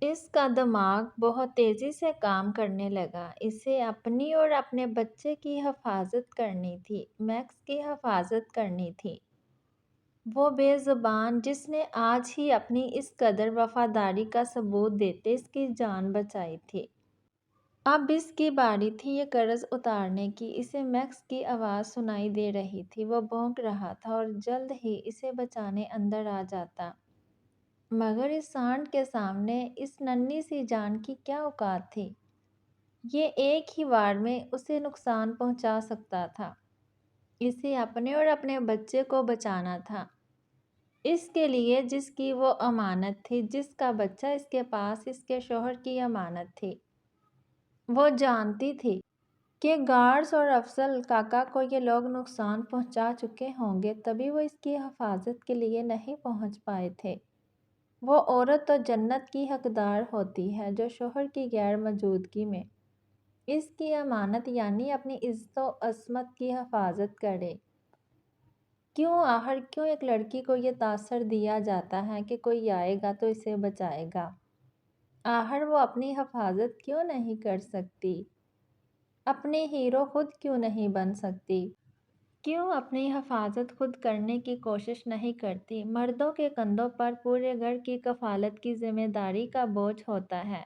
اس کا دماغ بہت تیزی سے کام کرنے لگا۔ اسے اپنی اور اپنے بچے کی حفاظت کرنی تھی، میکس کی حفاظت کرنی تھی۔ وہ بے زبان جس نے آج ہی اپنی اس قدر وفاداری کا ثبوت دیتے اس کی جان بچائی تھی، اب اس کی باری تھی یہ قرض اتارنے کی۔ اسے میکس کی آواز سنائی دے رہی تھی۔ وہ بھونک رہا تھا اور جلد ہی اسے بچانے اندر آ جاتا، مگر اس سانڈ کے سامنے اس ننھی سی جان کی کیا اوقات تھی؟ یہ ایک ہی وار میں اسے نقصان پہنچا سکتا تھا۔ اسے اپنے اور اپنے بچے کو بچانا تھا، اس کے لیے جس کی وہ امانت تھی، جس کا بچہ اس کے پاس اس کے شوہر کی امانت تھی۔ وہ جانتی تھی کہ گارڈز اور افضل کاکا کو یہ لوگ نقصان پہنچا چکے ہوں گے، تبھی وہ اس کی حفاظت کے لیے نہیں پہنچ پائے تھے۔ وہ عورت تو جنت کی حقدار ہوتی ہے جو شوہر کی غیر موجودگی میں اس کی امانت یعنی اپنی عزت و عصمت کی حفاظت کرے۔ کیوں ایک لڑکی کو یہ تاثر دیا جاتا ہے کہ کوئی آئے گا تو اسے بچائے گا؟ وہ اپنی حفاظت کیوں نہیں کر سکتی؟ اپنی ہیرو خود کیوں نہیں بن سکتی؟ کیوں اپنی حفاظت خود کرنے کی کوشش نہیں کرتی؟ مردوں کے کندھوں پر پورے گھر کی کفالت کی ذمہ داری کا بوجھ ہوتا ہے،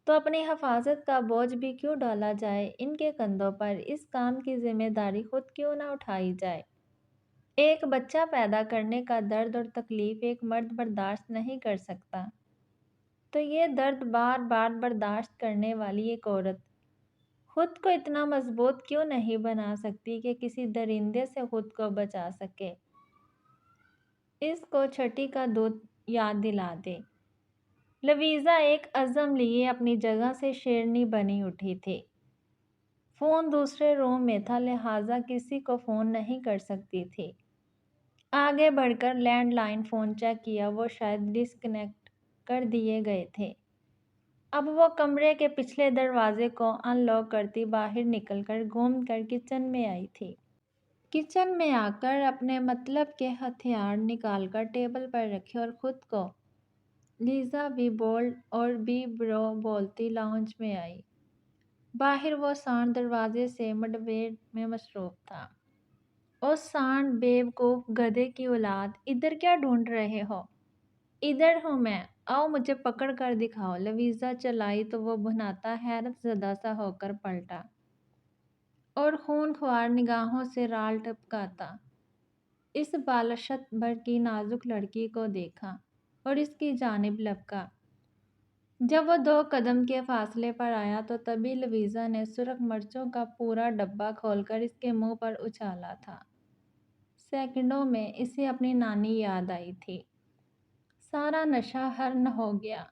تو اپنی حفاظت کا بوجھ بھی کیوں ڈالا جائے ان کے کندھوں پر؟ اس کام کی ذمہ داری خود کیوں نہ اٹھائی جائے؟ ایک بچہ پیدا کرنے کا درد اور تکلیف ایک مرد برداشت نہیں کر سکتا، تو یہ درد بار بار برداشت کرنے والی ایک عورت خود کو اتنا مضبوط کیوں نہیں بنا سکتی کہ کسی درندے سے خود کو بچا سکے؟ اس کو چھٹی کا دودھ یاد دلا دے۔ لویزا ایک عزم لیے اپنی جگہ سے شیرنی بنی اٹھی تھی۔ فون دوسرے روم میں تھا، لہٰذا کسی کو فون نہیں کر سکتی تھی۔ آگے بڑھ کر لینڈ لائن فون چیک کیا، وہ شاید ڈسکنیکٹ کر دیے گئے تھے۔ اب وہ کمرے کے پچھلے دروازے کو ان لاک کرتی باہر نکل کر گھوم کر کچن میں آئی تھی۔ کچن میں آ کر اپنے مطلب کے ہتھیار نکال کر ٹیبل پر رکھے اور خود کو لیزا بی بولڈ اور بی برو بولتی لاؤنج میں آئی۔ باہر وہ سانڈ دروازے سے مڈویڈ میں مصروف تھا۔ او سانڈ بیوقوف گدھے کی اولاد، ادھر کیا ڈھونڈ رہے ہو؟ ادھر ہوں میں، آؤ مجھے پکڑ کر دکھاؤ۔ لویزا چلائی تو وہ بھناتا حیرت زدہ سا ہو کر پلٹا اور خون خوار نگاہوں سے رال ٹپکاتا اس بالشت بھر کی نازک لڑکی کو دیکھا اور اس کی جانب لپکا۔ جب وہ 2 قدم کے فاصلے پر آیا تو تبھی لویزا نے سرخ مرچوں کا پورا ڈبہ کھول کر اس کے منہ پر اچھالا تھا۔ سیکنڈوں میں اسے اپنی نانی یاد آئی تھی۔ سارا نشہ حرن ہو گیا۔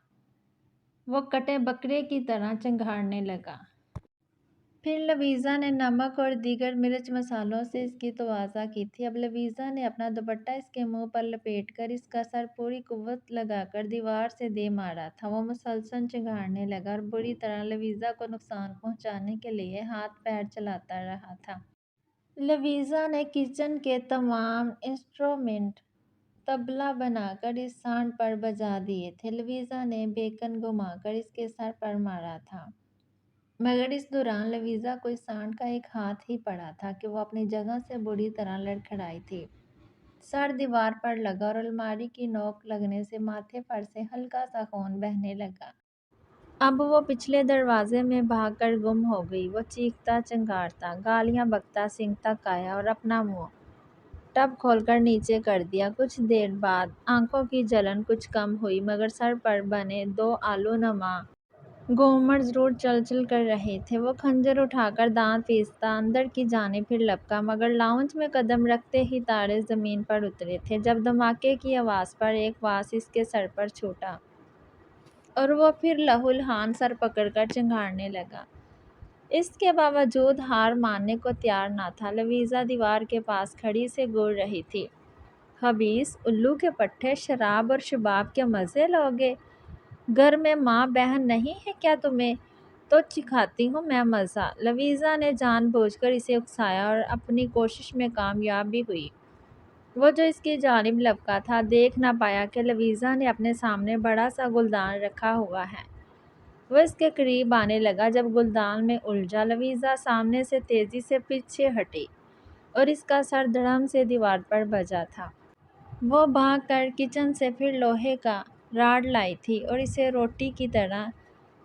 وہ کٹے بکرے کی طرح چنگھاڑنے لگا۔ پھر لویزا نے نمک اور دیگر مرچ مسالوں سے اس کی تواضع کی تھی۔ اب لویزا نے اپنا دوپٹہ اس کے منہ پر لپیٹ کر اس کا سر پوری قوت لگا کر دیوار سے دے مارا تھا۔ وہ مسلسل چنگھاڑنے لگا اور بری طرح لویزا کو نقصان پہنچانے کے لیے ہاتھ پیر چلاتا رہا تھا۔ لویزا نے کچن کے تمام انسٹرومنٹ طبلہ بنا کر اس سانڈ پر بجا دیے تھے۔ لویزا نے بیکن گھما کر اس کے سر پر مارا تھا، مگر اس دوران لویزا کو اس سانڈ کا ایک ہاتھ ہی پڑا تھا کہ وہ اپنی جگہ سے بری طرح لڑکھڑائی تھی۔ سر دیوار پر لگا اور الماری کی نوک لگنے سے ماتھے پر سے ہلکا سا خون بہنے لگا۔ اب وہ پچھلے دروازے میں بھاگ کر گم ہو گئی۔ وہ چیختا چنگھاڑتا، گالیاں بکتا سینگتک آیا اور اپنا منہ ٹب کھول کر نیچے کر دیا۔ کچھ دیر بعد آنکھوں کی جلن کچھ کم ہوئی، مگر سر پر بنے 2 آلو نما گھومر ضرور چل چل کر رہے تھے۔ وہ خنجر اٹھا کر دانت پیستا اندر کی جانب پھر لپکا، مگر لاؤنج میں قدم رکھتے ہی تارے زمین پر اترے تھے جب دھماکے کی آواز پر ایک واس اس کے سر پر چھوٹا اور وہ پھر لہولہان سر پکڑ کر چنگھاڑنے لگا۔ اس کے باوجود ہار ماننے کو تیار نہ تھا۔ لویزا دیوار کے پاس کھڑی سے گڑ رہی تھی۔ خبیث الو کے پٹھے، شراب اور شباب کے مزے لوگے؟ گھر میں ماں بہن نہیں ہے کیا تمہیں؟ تو چکھاتی ہوں میں مزہ۔ لویزا نے جان بوجھ کر اسے اکسایا اور اپنی کوشش میں کامیاب بھی ہوئی۔ وہ جو اس کی جانب لپکا تھا دیکھ نہ پایا کہ لویزا نے اپنے سامنے بڑا سا گلدان رکھا ہوا ہے۔ وہ اس کے قریب آنے لگا۔ جب گلدان میں الجھا، لویزا سامنے سے تیزی سے پیچھے ہٹی اور اس کا سر دھڑام سے دیوار پر بجا تھا۔ وہ بھاگ کر کچن سے پھر لوہے کا راڈ لائی تھی اور اسے روٹی کی طرح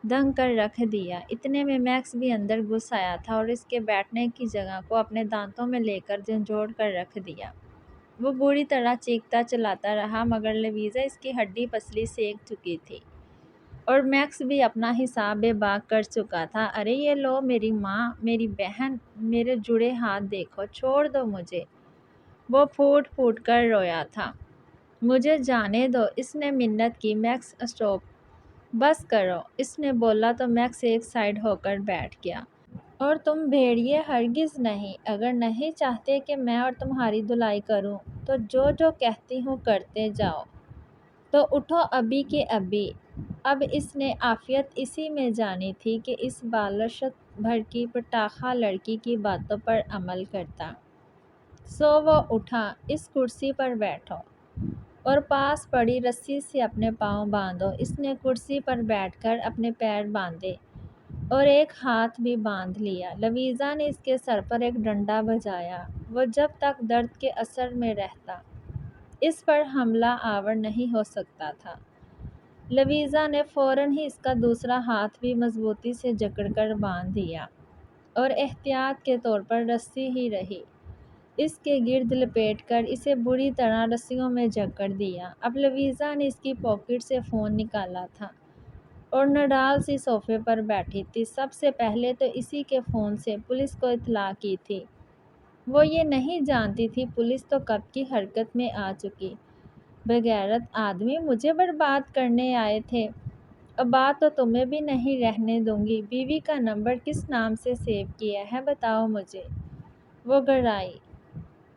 دھن کر رکھ دیا۔ اتنے میں میکس بھی اندر گھس آیا تھا اور اس کے بیٹھنے کی جگہ کو اپنے دانتوں میں لے کر جھنجھوڑ کر رکھ دیا۔ وہ بری طرح چیختا چلاتا رہا مگر لویزا اس کی ہڈی پسلی سینک چکی تھی اور میکس بھی اپنا حساب بے باک کر چکا تھا۔ ارے یہ لو، میری ماں، میری بہن، میرے جڑے ہاتھ دیکھو، چھوڑ دو مجھے۔ وہ پھوٹ پھوٹ کر رویا تھا۔ مجھے جانے دو، اس نے منت کی۔ میکس اسٹاپ، بس کرو، اس نے بولا تو میکس ایک سائیڈ ہو کر بیٹھ گیا۔ اور تم بھیڑیے ہرگز نہیں، اگر نہیں چاہتے کہ میں اور تمہاری دھلائی کروں تو جو جو کہتی ہوں کرتے جاؤ۔ تو اٹھو ابھی کے ابھی۔ اب اس نے عافیت اسی میں جانی تھی کہ اس بالشت بھر کی پٹاخا لڑکی کی باتوں پر عمل کرتا۔ سو وہ اٹھا، اس کرسی پر بیٹھو اور پاس پڑی رسی سے اپنے پاؤں باندھو۔ اس نے کرسی پر بیٹھ کر اپنے پیر باندھے اور ایک ہاتھ بھی باندھ لیا۔ لویزا نے اس کے سر پر ایک ڈنڈا بجایا۔ وہ جب تک درد کے اثر میں رہتا اس پر حملہ آور نہیں ہو سکتا تھا۔ لویزا نے فوراً ہی اس کا دوسرا ہاتھ بھی مضبوطی سے جکڑ کر باندھ دیا اور احتیاط کے طور پر رسی ہی رہی اس کے گرد لپیٹ کر اسے بری طرح رسیوں میں جکڑ دیا۔ اب لویزا نے اس کی پاکٹ سے فون نکالا تھا اور نڈال سی صوفے پر بیٹھی تھی۔ سب سے پہلے تو اسی کے فون سے پولیس کو اطلاع کی تھی۔ وہ یہ نہیں جانتی تھی پولیس تو کب کی حرکت میں آ چکی۔ بےغیرت آدمی، مجھے برباد کرنے آئے تھے۔ اب بات تو تمہیں بھی نہیں رہنے دوں گی۔ بیوی کا نمبر کس نام سے سیو کیا ہے بتاؤ مجھے۔ وہ گڑائی۔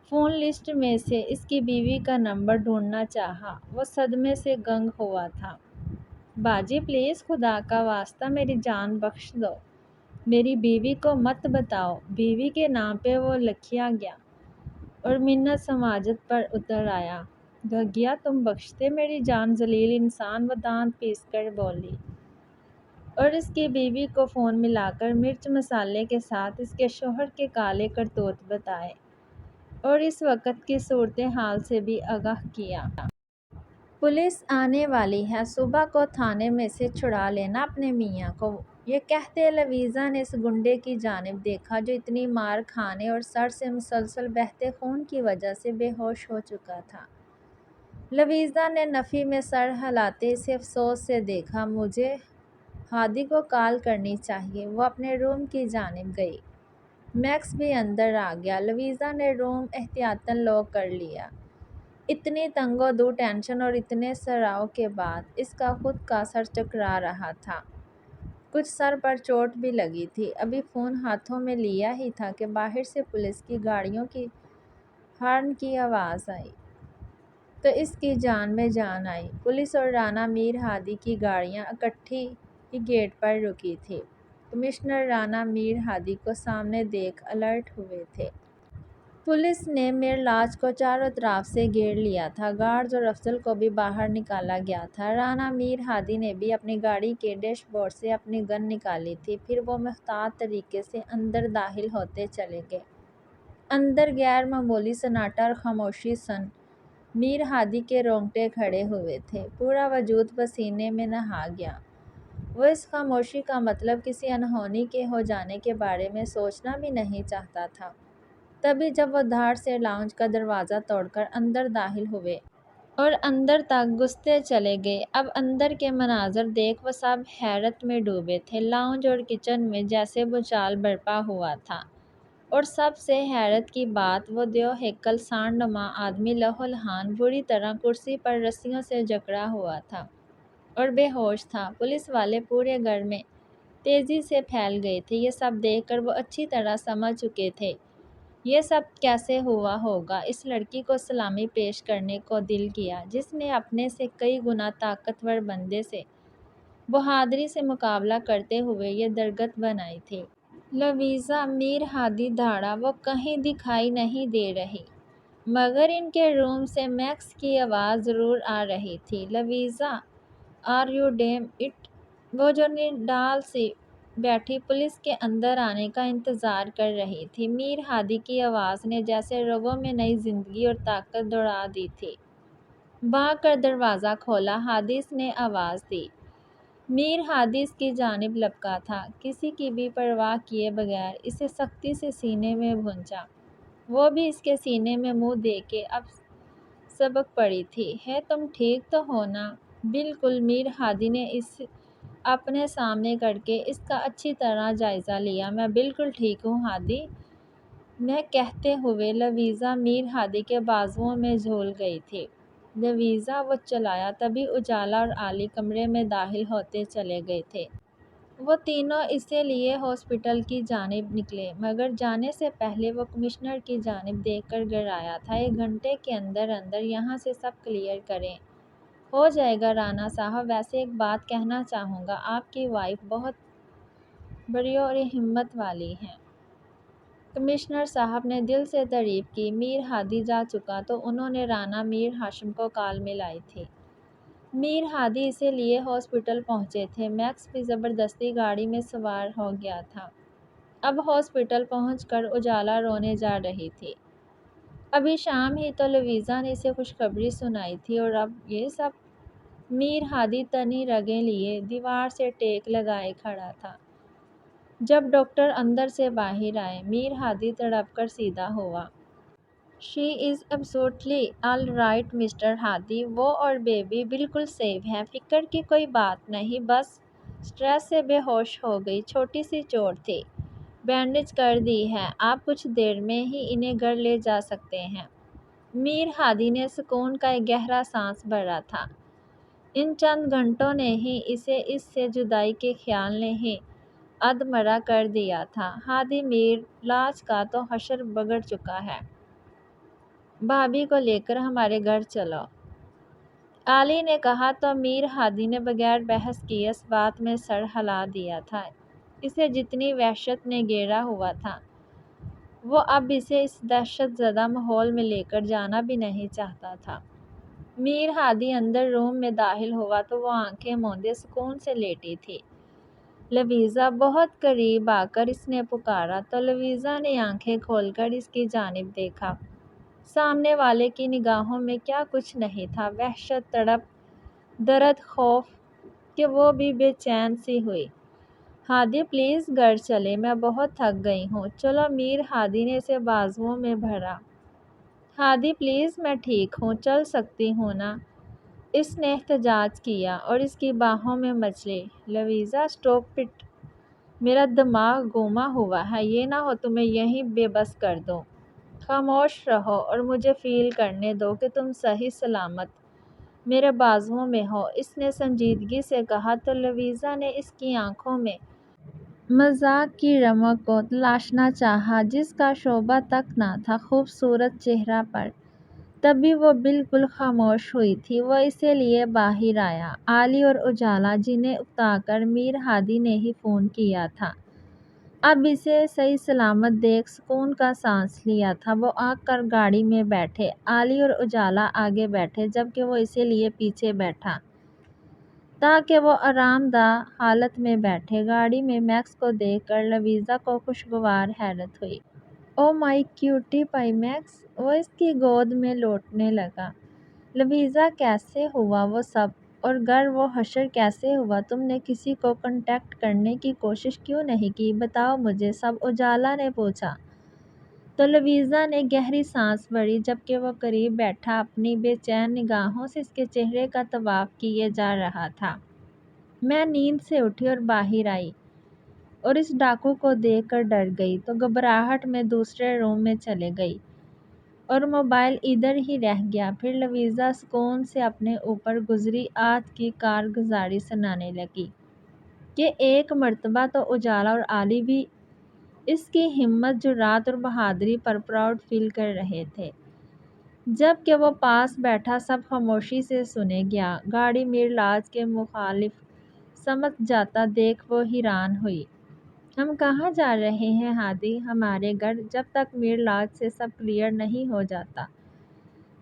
فون لسٹ میں سے اس کی بیوی کا نمبر ڈھونڈنا چاہا۔ وہ صدمے سے گنگ ہوا تھا۔ باجی پلیز، خدا کا واسطہ میری جان بخش دو، میری بیوی کو مت بتاؤ۔ بیوی کے نام پہ وہ لکھیا گیا اور منت سماجت پر اتر آیا۔ گھگیا تم بخشتے میری جان، ذلیل انسان، وہ دانت پیس کر بولی اور اس کی بیوی کو فون ملا کر مرچ مسالے کے ساتھ اس کے شوہر کے کالے کرتوت بتائے اور اس وقت کی صورتحال سے بھی آگاہ کیا۔ پولیس آنے والی ہے، صبح کو تھانے میں سے چھڑا لینا اپنے میاں کو۔ یہ کہتے لویزا نے اس گنڈے کی جانب دیکھا جو اتنی مار کھانے اور سر سے مسلسل بہتے خون کی وجہ سے بے ہوش ہو چکا تھا۔ لویزا نے نفی میں سر ہلاتے اسے افسوس سے دیکھا۔ مجھے ہادی کو کال کرنی چاہیے۔ وہ اپنے روم کی جانب گئی۔ میکس بھی اندر آ گیا۔ لویزا نے روم احتیاطاً لاک کر لیا۔ اتنی تنگ و دو ٹینشن اور اتنے سراو کے بعد اس کا خود کا سر چکرا رہا تھا۔ کچھ سر پر چوٹ بھی لگی تھی۔ ابھی فون ہاتھوں میں لیا ہی تھا کہ باہر سے پولیس کی گاڑیوں کی ہارن کی آواز آئی تو اس کی جان میں جان آئی۔ پولیس اور رانا میر ہادی کی گاڑیاں اکٹھی ہی گیٹ پر رکی تھیں۔ کمشنر رانا میر ہادی کو سامنے دیکھ الرٹ ہوئے تھے۔ پولیس نے میر لاج کو چاروں طرف سے گھیر لیا تھا۔ گارڈز اور افضل کو بھی باہر نکالا گیا تھا۔ رانا میر ہادی نے بھی اپنی گاڑی کے ڈیش بورڈ سے اپنی گن نکالی تھی۔ پھر وہ محتاط طریقے سے اندر داخل ہوتے چلے گئے۔ اندر غیر معمولی سناٹا اور خاموشی سن۔ میر ہادی کے رونگٹے کھڑے ہوئے تھے۔ پورا وجود پسینے میں نہا گیا۔ وہ اس خاموشی کا مطلب کسی انہونی کے ہو جانے کے بارے میں سوچنا بھی نہیں چاہتا تھا۔ تبھی جب وہ دھاڑ سے لاؤنج کا دروازہ توڑ کر اندر داخل ہوئے اور اندر تک گھستے چلے گئے۔ اب اندر کے مناظر دیکھ وہ سب حیرت میں ڈوبے تھے۔ لاؤنج اور کچن میں جیسے بھونچال برپا ہوا تھا اور سب سے حیرت کی بات وہ دیو ہیکل سانڈ نما آدمی لہو لہان بری طرح کرسی پر رسیوں سے جکڑا ہوا تھا اور بے ہوش تھا۔ پولیس والے پورے گھر میں تیزی سے پھیل گئے تھے۔ یہ سب دیکھ کر وہ اچھی طرح سمجھ چکے تھے یہ سب کیسے ہوا ہوگا۔ اس لڑکی کو سلامی پیش کرنے کو دل کیا جس نے اپنے سے کئی گنا طاقتور بندے سے بہادری سے مقابلہ کرتے ہوئے یہ درگت بنائی تھی۔ لویزا، میر ہادی دھاڑا، وہ کہیں دکھائی نہیں دے رہی۔ مگر ان کے روم سے میکس کی آواز ضرور آ رہی تھی، "لویزا، آر یو ڈیم اٹ؟" وہ جو نڈال سی بیٹھی پولیس کے اندر آنے کا انتظار کر رہی تھی۔ میر ہادی کی آواز نے جیسے رگوں میں نئی زندگی اور طاقت دوڑا دی تھی۔ بھاگ کر دروازہ کھولا، حادث نے آواز دی۔ میر ہادی اس کی جانب لپکا تھا، کسی کی بھی پرواہ کیے بغیر اسے سختی سے سینے میں بھونچا۔ وہ بھی اس کے سینے میں منہ دے کے اب سبک پڑی تھی۔ "ہے تم ٹھیک تو ہو نا؟" "بالکل۔" میر ہادی نے اسے اپنے سامنے کر کے اس کا اچھی طرح جائزہ لیا۔ "میں بالکل ٹھیک ہوں ہادی۔" میں کہتے ہوئے لویزا میر ہادی کے بازوؤں میں جھول گئی تھی۔ "لویزا!" وہ چلایا۔ تبھی اجالا اور علی کمرے میں داخل ہوتے چلے گئے تھے۔ وہ تینوں اسے لیے ہاسپٹل کی جانب نکلے، مگر جانے سے پہلے وہ کمشنر کی جانب دیکھ کر گڑگڑایا تھا، "1 گھنٹے کے اندر اندر یہاں سے سب کلیئر کریں۔" "ہو جائے گا رانا صاحب۔ ویسے ایک بات کہنا چاہوں گا، آپ کی وائف بہت بڑی اور ہمت والی ہیں۔" کمشنر صاحب نے دل سے تعریف کی۔ میر ہادی جا چکا تو انہوں نے رانا میر ہاشم کو کال ملائی تھی۔ میر ہادی اسے لیے ہاسپٹل پہنچے تھے۔ میکس بھی زبردستی گاڑی میں سوار ہو گیا تھا۔ اب ہاسپٹل پہنچ کر اجالا رونے جا رہی تھی۔ ابھی شام ہی تو لویزا نے اسے خوشخبری سنائی تھی اور اب یہ سب! میر ہادی تنی رگیں لیے دیوار سے ٹیک لگائے کھڑا تھا۔ جب ڈاکٹر اندر سے باہر آئے، میر ہادی تڑپ کر سیدھا ہوا۔ "She is absolutely all right mister Hadi. وہ اور بیبی بالکل سیف ہیں، فکر کی کوئی بات نہیں، بس سٹریس سے بے ہوش ہو گئی، چھوٹی سی چوٹ تھی، بینڈیج کر دی ہے، آپ کچھ دیر میں ہی انہیں گھر لے جا سکتے ہیں۔" میر ہادی نے سکون کا ایک گہرا سانس بھرا تھا۔ ان چند گھنٹوں نے ہی اسے اس سے جدائی کے خیال نے ہی ادھمرا کر دیا تھا۔ "ہادی، میر لاج کا تو حشر بگڑ چکا ہے، بھابھی کو لے کر ہمارے گھر چلو۔" علی نے کہا تو میر ہادی نے بغیر بحث کیے اس بات میں سر ہلا دیا تھا۔ اسے جتنی وحشت نے گھیرا ہوا تھا، وہ اب اسے اس دہشت زدہ ماحول میں لے کر جانا بھی نہیں چاہتا تھا۔ میر ہادی اندر روم میں داخل ہوا تو وہ آنکھیں موندے سکون سے لیٹی تھی۔ "لویزا!" بہت قریب آ کر اس نے پکارا تو لویزا نے آنکھیں کھول کر اس کی جانب دیکھا۔ سامنے والے کی نگاہوں میں کیا کچھ نہیں تھا، وحشت، تڑپ، درد، خوف کہ وہ بھی بے چین سی ہوئی۔ "ہادی پلیز گھر چلیں، میں بہت تھک گئی ہوں۔" "چلو۔" میر ہادی نے اسے بازوؤں میں بھرا۔ "ہادی پلیز، میں ٹھیک ہوں، چل سکتی ہوں نا؟" اس نے احتجاج کیا اور اس کی باہوں میں مچلی۔ "لویزا اسٹاپ اٹ، میرا دماغ گما ہوا ہے، یہ نہ ہو تمہیں یہیں بے بس کر دوں۔ خاموش رہو اور مجھے فیل کرنے دو کہ تم صحیح سلامت میرے بازوؤں میں ہو۔" اس نے سنجیدگی سے کہا تو لویزا نے اس کی آنکھوں میں مذاق کی رمق کو تلاشنا چاہا جس کا شعبہ تک نہ تھا خوبصورت چہرہ پر۔ تبھی وہ بالکل خاموش ہوئی تھی۔ وہ اسے لیے باہر آیا۔ علی اور اجالا، جنہیں اکتا کر میر ہادی نے ہی فون کیا تھا، اب اسے صحیح سلامت دیکھ سکون کا سانس لیا تھا۔ وہ آ کر گاڑی میں بیٹھے۔ علی اور اجالا آگے بیٹھے جبکہ وہ اسے لیے پیچھے بیٹھا تاکہ وہ آرام دہ حالت میں بیٹھے۔ گاڑی میں میکس کو دیکھ کر لویزا کو خوشگوار حیرت ہوئی۔ "او مائی کیوٹی پائی میکس!" وہ اس کی گود میں لوٹنے لگا۔ "لویزا، کیسے ہوا وہ سب؟ اور گھر وہ حشر کیسے ہوا؟ تم نے کسی کو کانٹیکٹ کرنے کی کوشش کیوں نہیں کی؟ بتاؤ مجھے سب!" اجالا نے پوچھا تو لویزا نے گہری سانس بھری جبکہ وہ قریب بیٹھا اپنی بے چین نگاہوں سے اس کے چہرے کا طواف کیے جا رہا تھا۔ "میں نیند سے اٹھی اور باہر آئی اور اس ڈاکو کو دیکھ کر ڈر گئی تو گھبراہٹ میں دوسرے روم میں چلی گئی اور موبائل ادھر ہی رہ گیا۔" پھر لویزا سکون سے اپنے اوپر گزری آج کی کارگزاری سنانے لگی کہ ایک مرتبہ تو اجالا اور علی بھی اس کی ہمت، جرات اور بہادری پر پراؤڈ فیل کر رہے تھے۔ جبکہ وہ پاس بیٹھا سب خاموشی سے سنے گیا۔ گاڑی میر لاج کے مخالف سمت جاتا دیکھ وہ حیران ہوئی۔ "ہم کہاں جا رہے ہیں ہادی؟" "ہمارے گھر، جب تک میر لاج سے سب کلیئر نہیں ہو جاتا۔"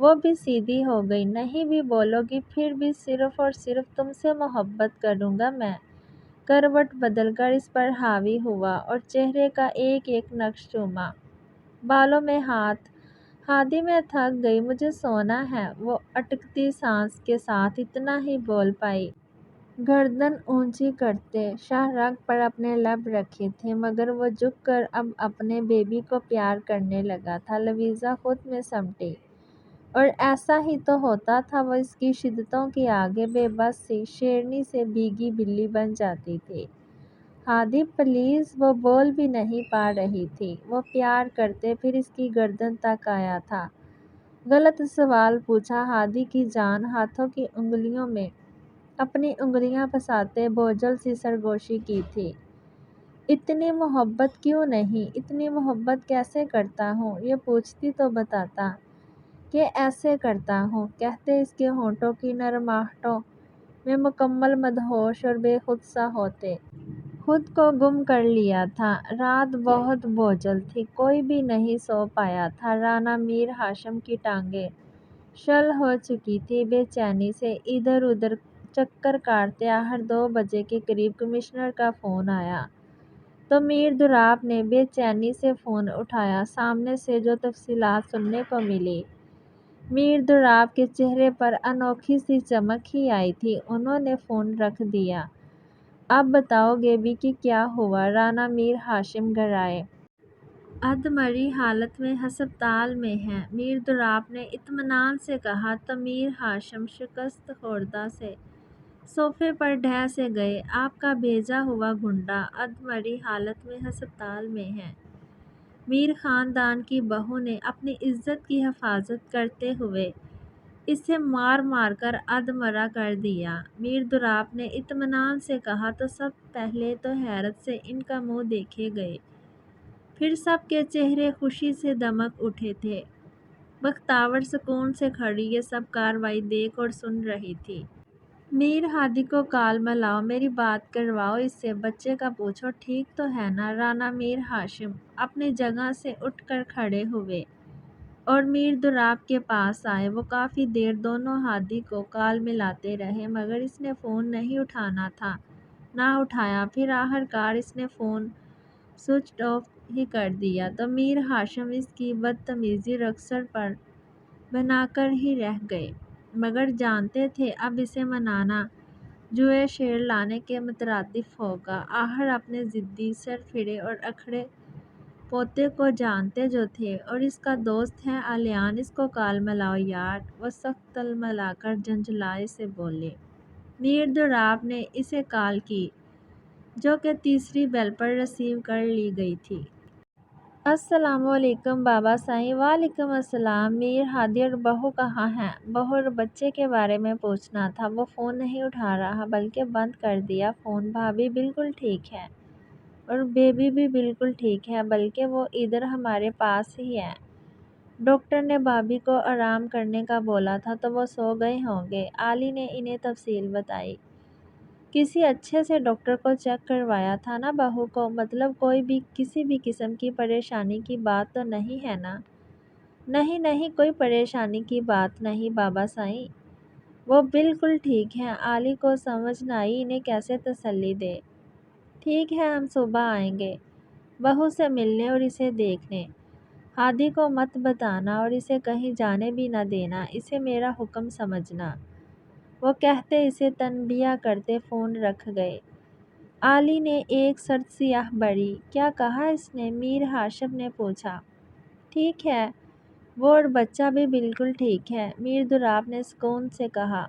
وہ بھی سیدھی ہو گئی۔ نہیں بھی بولو گی پھر بھی صرف اور صرف تم سے محبت کروں گا میں۔ کروٹ بدل کر اس پر حاوی ہوا اور چہرے کا ایک ایک نقش چوما۔ بالوں میں ہاتھ۔ ہادی میں تھک گئی، مجھے سونا ہے، وہ اٹکتی سانس کے ساتھ اتنا ہی بول پائی۔ گردن اونچی کرتے شاہ رگ پر اپنے لب رکھے تھے مگر وہ جھک کر اب اپنے بیبی کو پیار کرنے لگا تھا۔ لویزا خود میں سمٹی۔ اور ایسا ہی تو ہوتا تھا، وہ اس کی شدتوں کے آگے بے بس سی شیرنی سے بھیگی بلی بن جاتی تھی۔ ہادی پلیز، وہ بول بھی نہیں پا رہی تھی۔ وہ پیار کرتے پھر اس کی گردن تک آیا تھا۔ غلط سوال پوچھا ہادی کی جان ہاتھوں کی انگلیوں میں اپنی انگلیاں پھنساتے بوجھل سی سرگوشی کی تھی۔ اتنی محبت کیوں نہیں؟ اتنی محبت کیسے کرتا ہوں؟ یہ پوچھتی تو بتاتا کہ ایسے کرتا ہوں، کہتے اس کے ہونٹوں کی نرم آہٹوں میں مکمل مدہوش اور بے خود سا ہوتے۔ خود کو گم کر لیا تھا۔ رات بہت بوجھل تھی، کوئی بھی نہیں سو پایا تھا۔ رانا میر ہاشم کی ٹانگیں شل ہو چکی تھی بے چینی سے، ادھر ادھر چکر کاٹتے۔ آخر 2 بجے کے قریب کمشنر کا فون آیا تو میر دراپ نے بے چینی سے فون اٹھایا۔ سامنے سے جو تفصیلات سننے کو ملی، میر دراپ کے چہرے پر انوکھی سی چمک ہی آئی تھی۔ انہوں نے فون رکھ دیا۔ اب بتاؤ گے بھی کہ کیا ہوا؟ رانا میر ہاشم گھرائے ادھمری حالت میں ہسپتال میں ہیں، میر دراپ نے اطمینان سے کہا تو میر ہاشم شکست خوردہ سے صوفے پر ڈھہ سے گئے۔ آپ کا بھیجا ہوا گنڈا ادھمری حالت میں ہسپتال میں ہے؟ میر خاندان کی بہو نے اپنی عزت کی حفاظت کرتے ہوئے اسے مار مار کر ادھمرا کر دیا، میر دراپ نے اطمینان سے کہا تو سب پہلے تو حیرت سے ان کا منہ دیکھے گئے، پھر سب کے چہرے خوشی سے دمک اٹھے تھے۔ بختاور سکون سے کھڑی یہ سب کارروائی دیکھ اور سن رہی تھی۔ میر ہادی کو کال ملاؤ، میری بات کرواؤ اس سے، بچے کا پوچھو ٹھیک تو ہے نا؟ رانا میر ہاشم اپنی جگہ سے اٹھ کر کھڑے ہوئے اور میر دراپ کے پاس آئے۔ وہ کافی دیر دونوں ہادی کو کال ملاتے رہے مگر اس نے فون نہیں اٹھانا تھا، نہ اٹھایا۔ پھر آخرکار اس نے فون سوئچ آف ہی کر دیا تو میر ہاشم اس کی بدتمیزی رخسار پر بنا کر ہی رہ گئے مگر جانتے تھے اب اسے منانا جوئے شیر لانے کے مترادف ہوگا۔ آخر اپنے ضدی سرفرے اور اکھڑے پوتے کو جانتے جو تھے اور اس کا دوست ہے اعلیان، اس کو کال ملاؤ یار، وہ سخت تلملا کر جھنجھلائے سے بولے۔ میر دراپ نے اسے کال کی جو کہ تیسری بیل پر ریسیو کر لی گئی تھی۔ السلام علیکم بابا سائیں۔ وعلیکم السلام۔ میر ہادی اور بہو کہاں ہیں؟ بہو اور بچے کے بارے میں پوچھنا تھا، وہ فون نہیں اٹھا رہا بلکہ بند کر دیا فون۔ بھابھی بالکل ٹھیک ہے اور بیبی بھی بالکل ٹھیک ہے، بلکہ وہ ادھر ہمارے پاس ہی ہے۔ ڈاکٹر نے بھابھی کو آرام کرنے کا بولا تھا تو وہ سو گئے ہوں گے۔ علی نے انہیں تفصیل بتائی۔ کسی اچھے سے ڈاکٹر کو چیک کروایا تھا نا بہو کو؟ مطلب کوئی بھی کسی بھی قسم کی پریشانی کی بات تو نہیں ہے نا؟ نہیں نہیں، کوئی پریشانی کی بات نہیں بابا سائیں، وہ بالکل ٹھیک ہے۔ علی کو سمجھ نہ آئی انہیں کیسے تسلی دے۔ ٹھیک ہے، ہم صبح آئیں گے بہو سے ملنے اور اسے دیکھنے۔ ہادی کو مت بتانا اور اسے کہیں جانے بھی نہ دینا، اسے میرا حکم سمجھنا، وہ کہتے اسے تنبیہ کرتے فون رکھ گئے۔ علی نے ایک سرد سیاہ بڑی، کیا کہا اس نے؟ میر ہاشم نے پوچھا۔ ٹھیک ہے، وہ اور بچہ بھی بالکل ٹھیک ہے، میر دراپ نے سکون سے کہا۔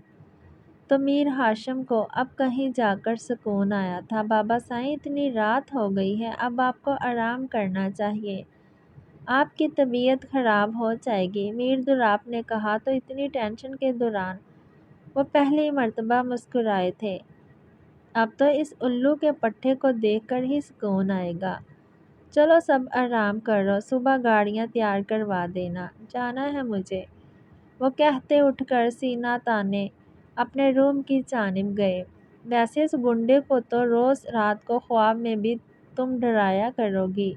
تو میر ہاشم کو اب کہیں جا کر سکون آیا تھا۔ بابا سائیں اتنی رات ہو گئی ہے، اب آپ کو آرام کرنا چاہیے، آپ کی طبیعت خراب ہو جائے گی، میر دراپ نے کہا تو اتنی ٹینشن کے دوران وہ پہلی مرتبہ مسکرائے تھے۔ اب تو اس الو کے پٹھے کو دیکھ کر ہی سکون آئے گا۔ چلو سب آرام کرو، صبح گاڑیاں تیار کروا دینا، جانا ہے مجھے، وہ کہتے اٹھ کر سینہ تانے اپنے روم کی جانب گئے۔ ویسے اس گنڈے کو تو روز رات کو خواب میں بھی تم ڈرایا کرو گی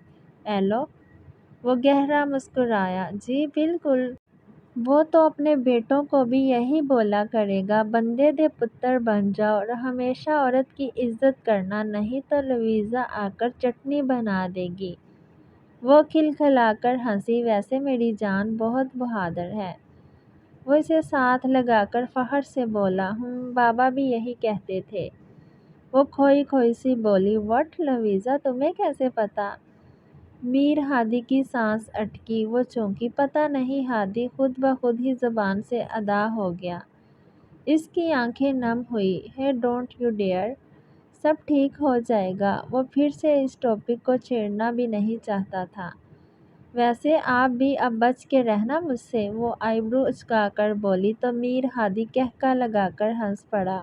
ایلو، وہ گہرا مسکرایا۔ جی بالکل، وہ تو اپنے بیٹوں کو بھی یہی بولا کرے گا، بندے دے پتر بن جاؤ اور ہمیشہ عورت کی عزت کرنا، نہیں تو لویزا آ کر چٹنی بنا دے گی۔ وہ کھلکھلا کر ہنسی، ویسے میری جان بہت بہادر ہے۔ وہ اسے ساتھ لگا کر فخر سے بولا، بابا بھی یہی کہتے تھے۔ وہ کھوئی کھوئی سی بولی، وٹ لویزا، تمہیں کیسے پتا؟ میر ہادی کی سانس اٹکی، وہ چونکی، پتہ نہیں ہادی خود بخود ہی زبان سے ادا ہو گیا۔ اس کی آنکھیں نم ہوئی، ہے ڈونٹ یو ڈیئر، سب ٹھیک ہو جائے گا۔ وہ پھر سے اس ٹاپک کو چھیڑنا بھی نہیں چاہتا تھا۔ ویسے آپ بھی اب بچ کے رہنا مجھ سے، وہ آئی برو اچکا کر بولی تو میر ہادی کہکا لگا کر ہنس پڑا۔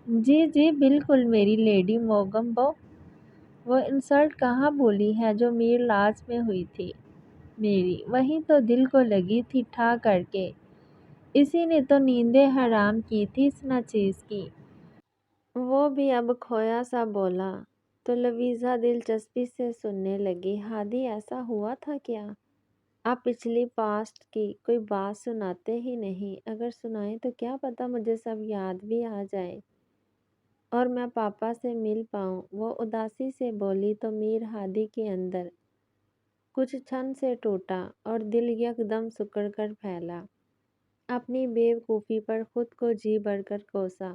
جی جی بالکل میری لیڈی موگمبو، وہ انسلٹ کہاں بھولی ہے جو میر لاج میں ہوئی تھی میری، وہیں تو دل کو لگی تھی ٹھا کر کے، اسی نے تو نیندیں حرام کی تھی اس ناچیز کی۔ وہ بھی اب کھویا سا بولا تو لویزا دلچسپی سے سننے لگی، ہادی ایسا ہوا تھا کیا؟ آپ پچھلی پاسٹ کی کوئی بات سناتے ہی نہیں، اگر سنائیں تو کیا پتا مجھے سب یاد بھی آ جائے اور میں پاپا سے مل پاؤں، وہ اداسی سے بولی تو میر ہادی کے اندر کچھ چھن سے ٹوٹا اور دل یکدم سکڑ کر پھیلا۔ اپنی بیوقوفی پر خود کو جی بھر کر کوسا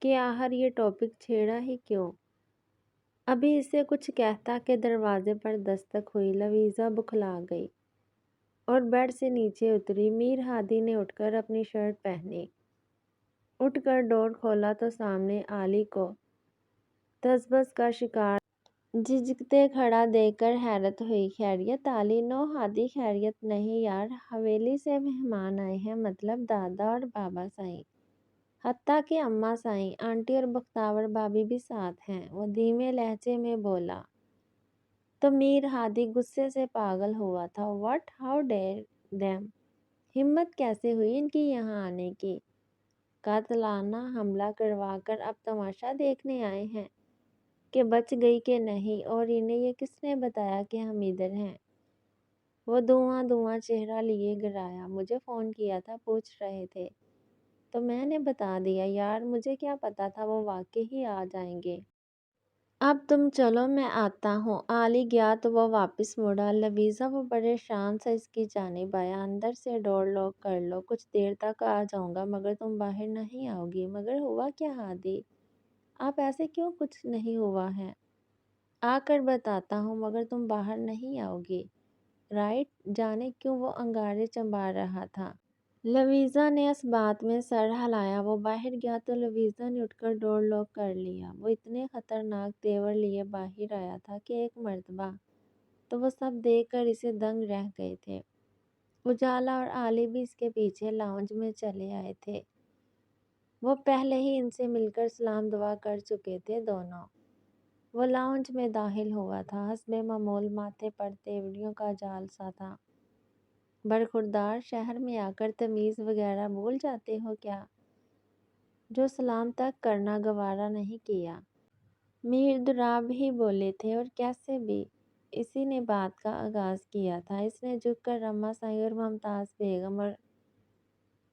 کہ آخر یہ ٹاپک چھیڑا ہی کیوں؟ ابھی اسے کچھ کہتا کہ دروازے پر دستک ہوئی، لویزا بکھلا گئی اور بیڈ سے نیچے اتری۔ میر ہادی نے اٹھ کر اپنی شرٹ پہنی، اٹھ کر ڈور کھولا تو سامنے علی کو تذبذب کا شکار جھجکتے کھڑا دیکھ کر حیرت ہوئی۔ خیریت علی؟ نو ہادی، خیریت نہیں یار، حویلی سے مہمان آئے ہیں، مطلب دادا اور بابا سائیں، حتیٰ کہ اماں سائیں، آنٹی اور بختاور بھابھی بھی ساتھ ہیں، وہ دھیمے لہجے میں بولا تو میر ہادی غصے سے پاگل ہوا تھا۔ واٹ، ہاؤ ڈیئر دیم، ہمت کیسے ہوئی ان کی یہاں آنے کی؟ قاتلانہ حملہ کروا کر اب تماشا دیکھنے آئے ہیں کہ بچ گئی کہ نہیں، اور انہیں یہ کس نے بتایا کہ ہم ادھر ہیں؟ وہ دھواں دھواں چہرہ لیے گرایا، مجھے فون کیا تھا، پوچھ رہے تھے تو میں نے بتا دیا یار، مجھے کیا پتا تھا وہ واقعی آ جائیں گے۔ اب تم چلو میں آتا ہوں۔ علی گیا تو وہ واپس مڑا۔ لویزا، وہ پریشان سا اس کی جانب آیا، اندر سے ڈور لاک کر لو، کچھ دیر تک آ جاؤں گا مگر تم باہر نہیں آؤ گی۔ مگر ہوا کیا ہادی؟ آپ ایسے کیوں؟ کچھ نہیں ہوا ہے، آ کر بتاتا ہوں، مگر تم باہر نہیں آؤ گی، رائٹ؟ جانے کیوں وہ انگارے چبا رہا تھا۔ لویزا نے اس بات میں سر ہلایا۔ وہ باہر گیا تو لویزا نے اٹھ کر ڈور لاک کر لیا۔ وہ اتنے خطرناک تیور لیے باہر آیا تھا کہ ایک مرتبہ تو وہ سب دیکھ کر اسے دنگ رہ گئے تھے۔ اجالا اور علی بھی اس کے پیچھے لاؤنج میں چلے آئے تھے۔ وہ پہلے ہی ان سے مل کر سلام دعا کر چکے تھے دونوں۔ وہ لاؤنج میں داخل ہوا تھا، حسب معمول ماتھے پر تیوریوں کا جال سا تھا۔ برخوردار، شہر میں آ کر تمیز وغیرہ بھول جاتے ہو کیا، جو سلام تک کرنا گوارا نہیں کیا؟ میر دراب ہی بولے تھے، اور کیسے بھی، اسی نے بات کا آغاز کیا تھا۔ اس نے جھک کر اماں سائیں اور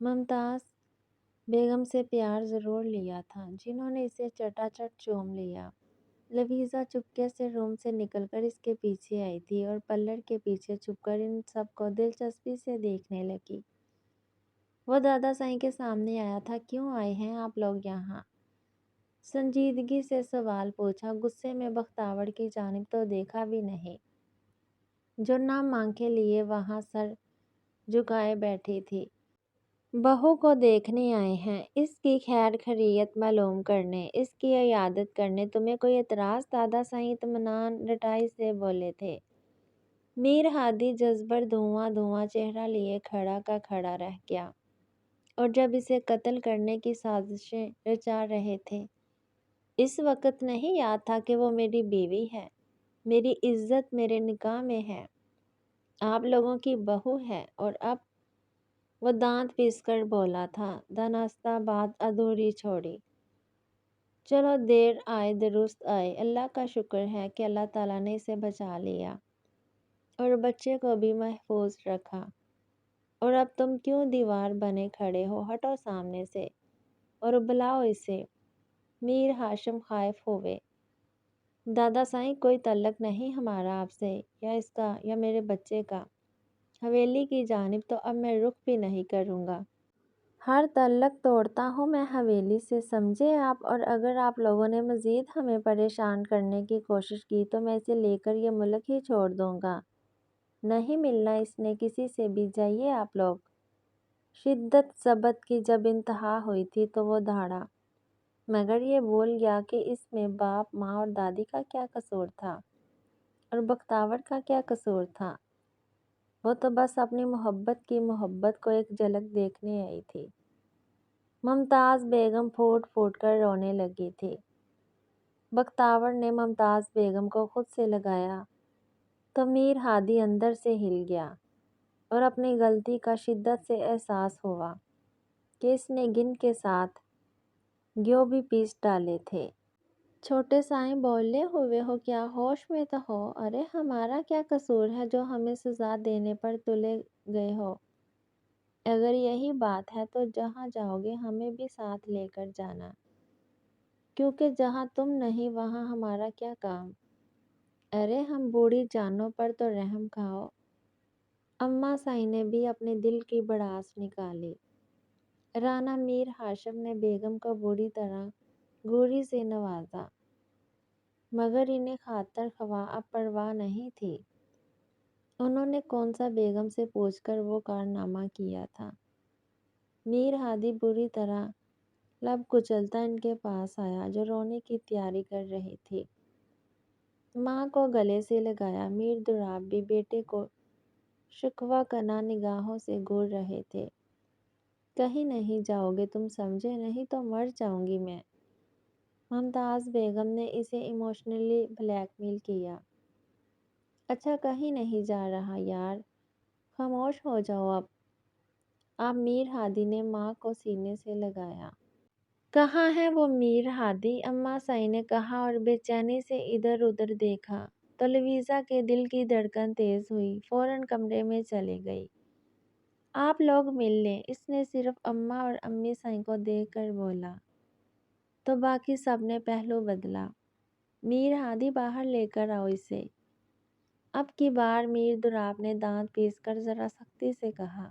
ممتاز بیگم سے پیار ضرور لیا تھا، جنہوں نے اسے چٹا چٹ چوم لیا۔ لویزا چپکے سے روم سے نکل کر اس کے پیچھے آئی تھی اور پلڑ کے پیچھے چھپ کر ان سب کو دلچسپی سے دیکھنے لگی۔ وہ دادا سائیں کے سامنے آیا تھا۔ کیوں آئے ہیں آپ لوگ یہاں؟ سنجیدگی سے سوال پوچھا، غصے میں بختاور کی جانب تو دیکھا بھی نہیں، جو نہ مانکے لیے وہاں سر جھکائے بیٹھی تھی۔ بہو کو دیکھنے آئے ہیں، اس کی خیر خیریت معلوم کرنے، اس کی عیادت کرنے، تمہیں کوئی اعتراض؟ دادا سائیں اطمینان رٹائی سے بولے تھے۔ میر ہادی جذبر دھواں دھواں چہرہ لیے کھڑا کا کھڑا رہ گیا، اور جب اسے قتل کرنے کی سازشیں رچا رہے تھے، اس وقت نہیں یاد تھا کہ وہ میری بیوی ہے، میری عزت میرے نکاح میں ہے، آپ لوگوں کی بہو ہے، اور اب وہ دانت پیس کر بولا تھا، دانستہ بات ادھوری چھوڑی۔ چلو دیر آئے درست آئے، اللہ کا شکر ہے کہ اللہ تعالیٰ نے اسے بچا لیا اور بچے کو بھی محفوظ رکھا۔ اور اب تم کیوں دیوار بنے کھڑے ہو؟ ہٹو سامنے سے اور بلاؤ اسے۔ میر ہاشم خائف ہوئے۔ دادا سائیں کوئی تعلق نہیں ہمارا آپ سے، یا اس کا یا میرے بچے کا۔ حویلی کی جانب تو اب میں رخ بھی نہیں کروں گا۔ ہر تعلق توڑتا ہوں میں حویلی سے، سمجھے آپ؟ اور اگر آپ لوگوں نے مزید ہمیں پریشان کرنے کی کوشش کی تو میں اسے لے کر یہ ملک ہی چھوڑ دوں گا۔ نہیں ملنا اس نے کسی سے بھی، جائیے آپ لوگ۔ شدت ضبط کی جب انتہا ہوئی تھی تو وہ دھاڑا، مگر یہ بھول گیا کہ اس میں باپ، ماں اور دادی کا کیا قصور تھا، اور بختاور کا کیا قصور تھا۔ وہ تو بس اپنی محبت کو ایک جھلک دیکھنے آئی تھی۔ ممتاز بیگم پھوٹ پھوٹ کر رونے لگی تھی۔ بختاور نے ممتاز بیگم کو خود سے لگایا تو میر ہادی اندر سے ہل گیا اور اپنی غلطی کا شدت سے احساس ہوا کہ اس نے گن کے ساتھ گیو بھی پیس ڈالے تھے۔ چھوٹے سائیں بولے ہوئے ہو کیا؟ ہوش میں تو ہو۔ ارے ہمارا کیا قصور ہے جو ہمیں سزا دینے پر تلے گئے ہو؟ اگر یہی بات ہے تو جہاں جاؤ گے ہمیں بھی ساتھ لے کر جانا، کیونکہ جہاں تم نہیں وہاں ہمارا کیا کام۔ ارے ہم بوڑھی جانوں پر تو رحم کھاؤ۔ اماں سائیں نے بھی اپنے دل کی بڑاس نکالی۔ رانا میر ہاشم نے بیگم کو بری طرح گوری سے نوازا، مگر انہیں خاطر خواہ اب پرواہ نہیں تھی۔ انہوں نے کون سا بیگم سے پوچھ کر وہ کارنامہ کیا تھا۔ میر ہادی بری طرح لب کچلتا ان کے پاس آیا جو رونے کی تیاری کر رہی تھی۔ ماں کو گلے سے لگایا۔ میر دولاب بھی بیٹے کو شکوہ کناں نگاہوں سے گور رہے تھے۔ کہیں نہیں جاؤ گے تم، سمجھے؟ نہیں تو مر جاؤں گی میں۔ ممتاز بیگم نے اسے ایموشنلی بلیک میل کیا۔ اچھا کہیں نہیں جا رہا یار، خاموش ہو جاؤ اب۔ اب میر ہادی نے ماں کو سینے سے لگایا۔ کہاں ہے وہ میر ہادی؟ اماں سائیں نے کہا اور بے چینی سے ادھر ادھر دیکھا تو لویزا کے دل کی دھڑکن تیز ہوئی، فوراً کمرے میں چلی گئی۔ آپ لوگ مل لیں، اس نے صرف اماں اور امی سائیں کو دیکھ کر بولا تو باقی سب نے پہلو بدلا۔ میر ہادی باہر لے کر آؤ اسے۔ اب کی بار میر دولاب نے دانت پیس کر ذرا سختی سے کہا،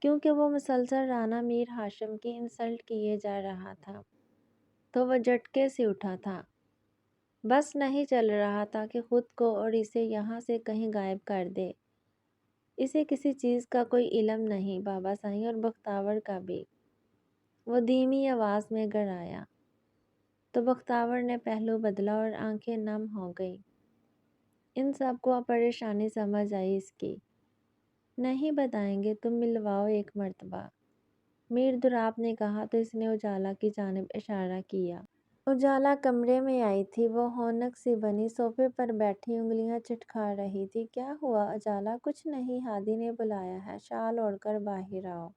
کیونکہ وہ مسلسل رانا میر ہاشم کی انسلٹ کیے جا رہا تھا تو وہ جھٹکے سے اٹھا تھا۔ بس نہیں چل رہا تھا کہ خود کو اور اسے یہاں سے کہیں غائب کر دے۔ اسے کسی چیز کا کوئی علم نہیں، بابا سائیں اور بختاور کا بھی۔ وہ دھیمی آواز میں گڑایا تو بختاور نے پہلو بدلا اور آنکھیں نم ہو گئیں۔ ان سب کو پریشانی سمجھ آئی اس کی۔ نہیں بتائیں گے، تم ملواؤ ایک مرتبہ، میر دولاب نے کہا تو اس نے اجالا کی جانب اشارہ کیا۔ اجالا کمرے میں آئی تھی۔ وہ ہونک سی بنی صوفے پر بیٹھی انگلیاں چٹکا رہی تھی۔ کیا ہوا اجالا؟ کچھ نہیں، ہادی نے بلایا ہے، شال اوڑھ کر باہر آؤ۔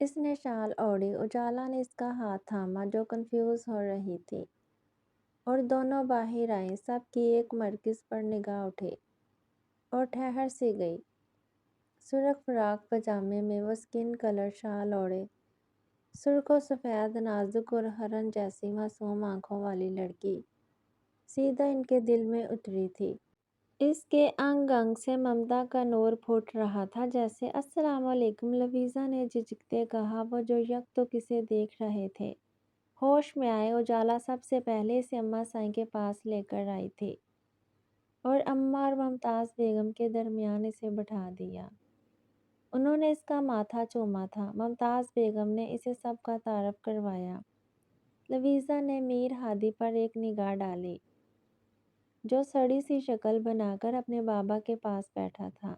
اس نے شال اوڑھی۔ اجالا نے اس کا ہاتھ تھاما جو کنفیوز ہو رہی تھی، اور دونوں باہر آئیں۔ سب کی ایک مرکز پر نگاہ اٹھی اور ٹھہر سی گئی۔ سرخ فراق پاجامے میں وہ سکن کلر شال اوڑھے سرخ و سفید، نازک اور ہرن جیسی معصوم آنکھوں والی لڑکی سیدھا ان کے دل میں اتری تھی۔ اس کے انگ انگ سے ممتا کا نور پھوٹ رہا تھا جیسے۔ السلام علیکم، لویزا نے جھجکتے کہا، وہ جو یک تو کسے دیکھ رہے تھے۔ ہوش میں آئے، اجالا سب سے پہلے اسے اماں سائیں کے پاس لے کر آئی تھی اور اماں اور ممتاز بیگم کے درمیان اسے بٹھا دیا۔ انہوں نے اس کا ماتھا چوما تھا۔ ممتاز بیگم نے اسے سب کا تعارف کروایا۔ لویزا نے میر ہادی پر ایک نگاہ ڈالی جو سڑی سی شکل بنا کر اپنے بابا کے پاس بیٹھا تھا۔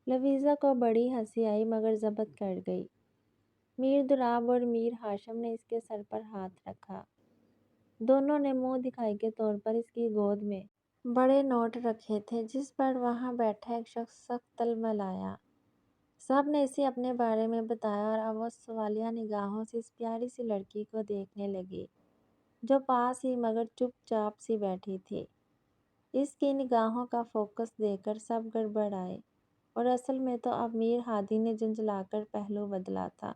لویزا کو بڑی ہنسی آئی مگر ضبط کر گئی۔ میر دولاب اور میر ہاشم نے اس کے سر پر ہاتھ رکھا۔ دونوں نے منہ دکھائی کے طور پر اس کی گود میں بڑے نوٹ رکھے تھے جس پر وہاں بیٹھا ایک شخص سخت تلملایا۔ سب نے اسے اپنے بارے میں بتایا اور اب وہ سوالیہ نگاہوں سے اس پیاری سی لڑکی کو دیکھنے لگی جو پاس ہی مگر چپ چاپ سی بیٹھی تھی۔ اس کی نگاہوں کا فوکس دیکھ کر سب گڑبڑائے۔ اور اصل میں تو اب میر ہادی نے جھنجھلا کر پہلو بدلا تھا۔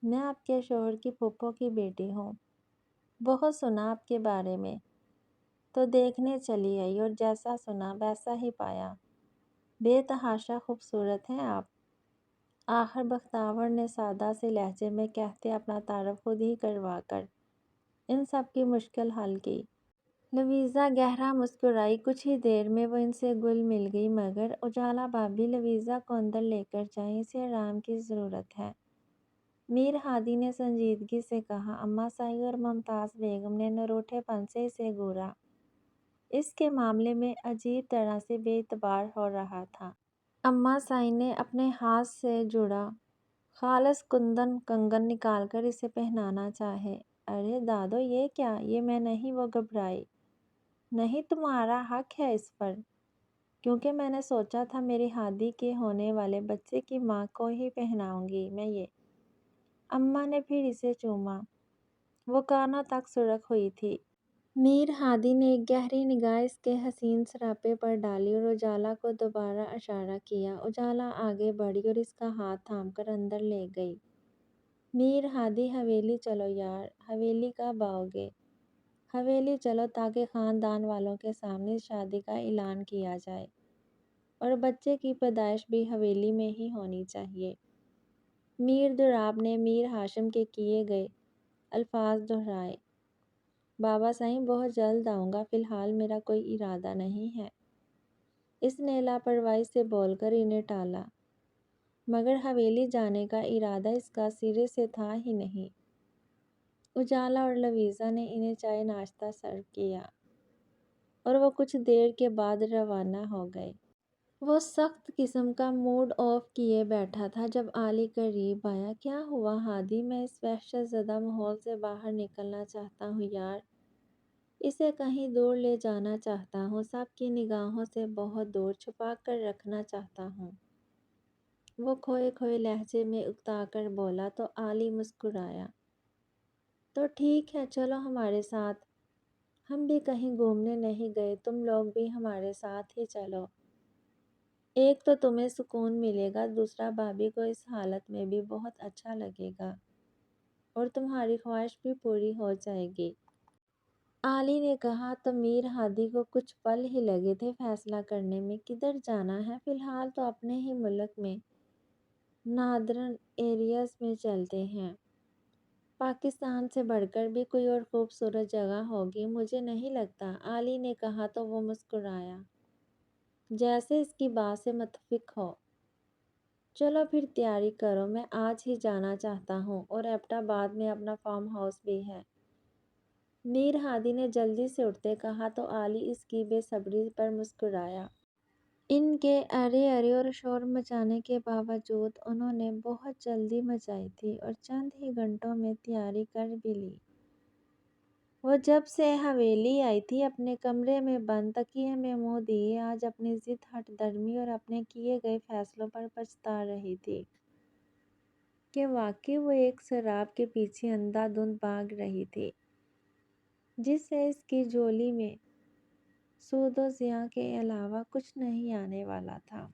میں آپ کے شوہر کی پھپھو کی بیٹی ہوں، بہت سنا آپ کے بارے میں، تو دیکھنے چلی آئی اور جیسا سنا ویسا ہی پایا۔ بے تحاشا خوبصورت ہیں آپ۔ آخر بختیور نے سادہ سے لہجے میں کہتے اپنا تعارف خود ہی کروا کر ان سب کی مشکل حل کی۔ لویزا گہرا مسکرائی، کچھ ہی دیر میں وہ ان سے گل مل گئی، مگر اجالا بھابی لویزا کو اندر لے کر جائیں، اسے آرام کی ضرورت ہے۔ میر ہادی نے سنجیدگی سے کہا۔ اماں سائی اور ممتاز بیگم نے نروٹھے پن سے اسے گھورا۔ اس کے معاملے میں عجیب طرح سے بے اعتبار ہو رہا تھا۔ اماں سائی نے اپنے ہاتھ سے جڑا خالص کندن کنگن نکال کر اسے پہنانا چاہے۔ ارے دادو یہ کیا؟ یہ میں نہیں، وہ گھبرائی۔ نہیں، تمہارا حق ہے اس پر، کیونکہ میں نے سوچا تھا میری ہادی کے ہونے والے بچے کی ماں کو ہی پہناؤں گی میں یہ۔ اماں نے پھر اسے چوما، وہ کانوں تک سرخ ہوئی تھی۔ میر ہادی نے ایک گہری نگاہ اس کے حسین سراپے پر ڈالی اور اجالا کو دوبارہ اشارہ کیا۔ اجالا آگے بڑھی اور اس کا ہاتھ تھام کر اندر لے گئی۔ میر ہادی حویلی چلو یار، حویلی کب آؤ گے؟ حویلی چلو تاکہ خاندان والوں کے سامنے شادی کا اعلان کیا جائے، اور بچے کی پیدائش بھی حویلی میں ہی ہونی چاہیے۔ میر دوراب نے میر ہاشم کے کیے گئے الفاظ دہرائے۔ بابا سائیں بہت جلد آؤں گا، فی الحال میرا کوئی ارادہ نہیں ہے۔ اس نے لاپرواہی سے بول کر انہیں ٹالا، مگر حویلی جانے کا ارادہ اس کا سرے سے تھا ہی نہیں۔ اجالا اور لویزا نے انہیں چائے ناشتہ سرو کیا اور وہ کچھ دیر کے بعد روانہ ہو گئے۔ وہ سخت قسم کا موڈ آف کیے بیٹھا تھا جب علی قریب آیا۔ کیا ہوا ہادی؟ میں اس وحشت زدہ ماحول سے باہر نکلنا چاہتا ہوں یار، اسے کہیں دور لے جانا چاہتا ہوں، سب کی نگاہوں سے بہت دور چھپا کر رکھنا چاہتا ہوں۔ وہ کھوئے کھوئے لہجے میں اکتا کر بولا تو علی مسکرایا۔ تو ٹھیک ہے، چلو ہمارے ساتھ، ہم بھی کہیں گھومنے نہیں گئے، تم لوگ بھی ہمارے ساتھ ہی چلو۔ ایک تو تمہیں سکون ملے گا، دوسرا بھابھی کو اس حالت میں بھی بہت اچھا لگے گا، اور تمہاری خواہش بھی پوری ہو جائے گی۔ علی نے کہا تو میر ہادی کو کچھ پل ہی لگے تھے فیصلہ کرنے میں، کدھر جانا ہے؟ فی الحال تو اپنے ہی ملک میں ناردرن ایریاز میں چلتے ہیں، پاکستان سے بڑھ کر بھی کوئی اور خوبصورت جگہ ہوگی، مجھے نہیں لگتا۔ علی نے کہا تو وہ مسکرایا، جیسے اس کی بات سے متفق ہو۔ چلو پھر تیاری کرو، میں آج ہی جانا چاہتا ہوں، اور ایبٹ آباد میں اپنا فارم ہاؤس بھی ہے۔ میر ہادی نے جلدی سے اٹھتے کہا تو علی اس کی بے صبری پر مسکرایا۔ ان کے ارے ارے اور شور مچانے کے باوجود انہوں نے بہت جلدی مچائی تھی اور چند ہی گھنٹوں میں تیاری کر بھی لی۔ وہ جب سے حویلی آئی تھی اپنے کمرے میں بند تکیے میں منہ دیے آج اپنی ضد ہٹ درمی اور اپنے کیے گئے فیصلوں پر پچھتا رہی تھی کہ واقعی وہ ایک سراب کے پیچھے اندھا دھند بھاگ رہی تھی، جس سے اس کی جھولی میں سود و زیاں کے علاوہ کچھ نہیں آنے والا تھا،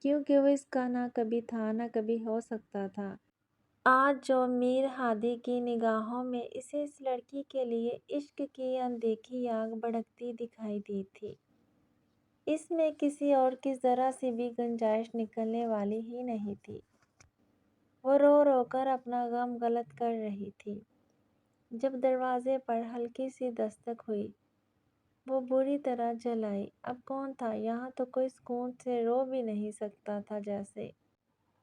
کیونکہ وہ اس کا نہ کبھی تھا نہ کبھی ہو سکتا تھا۔ آج جو میر ہادی کی نگاہوں میں اسے اس لڑکی کے لیے عشق کی اندیکھی آگ بھڑکتی دکھائی دی تھی، اس میں کسی اور کی ذرا سی بھی گنجائش نکلنے والی ہی نہیں تھی۔ وہ رو رو کر اپنا غم غلط کر رہی تھی۔ جب دروازے پر ہلکی سی دستک ہوئی، وہ بری طرح جل آئی۔ اب کون تھا یہاں؟ تو کوئی سکون سے رو بھی نہیں سکتا تھا جیسے۔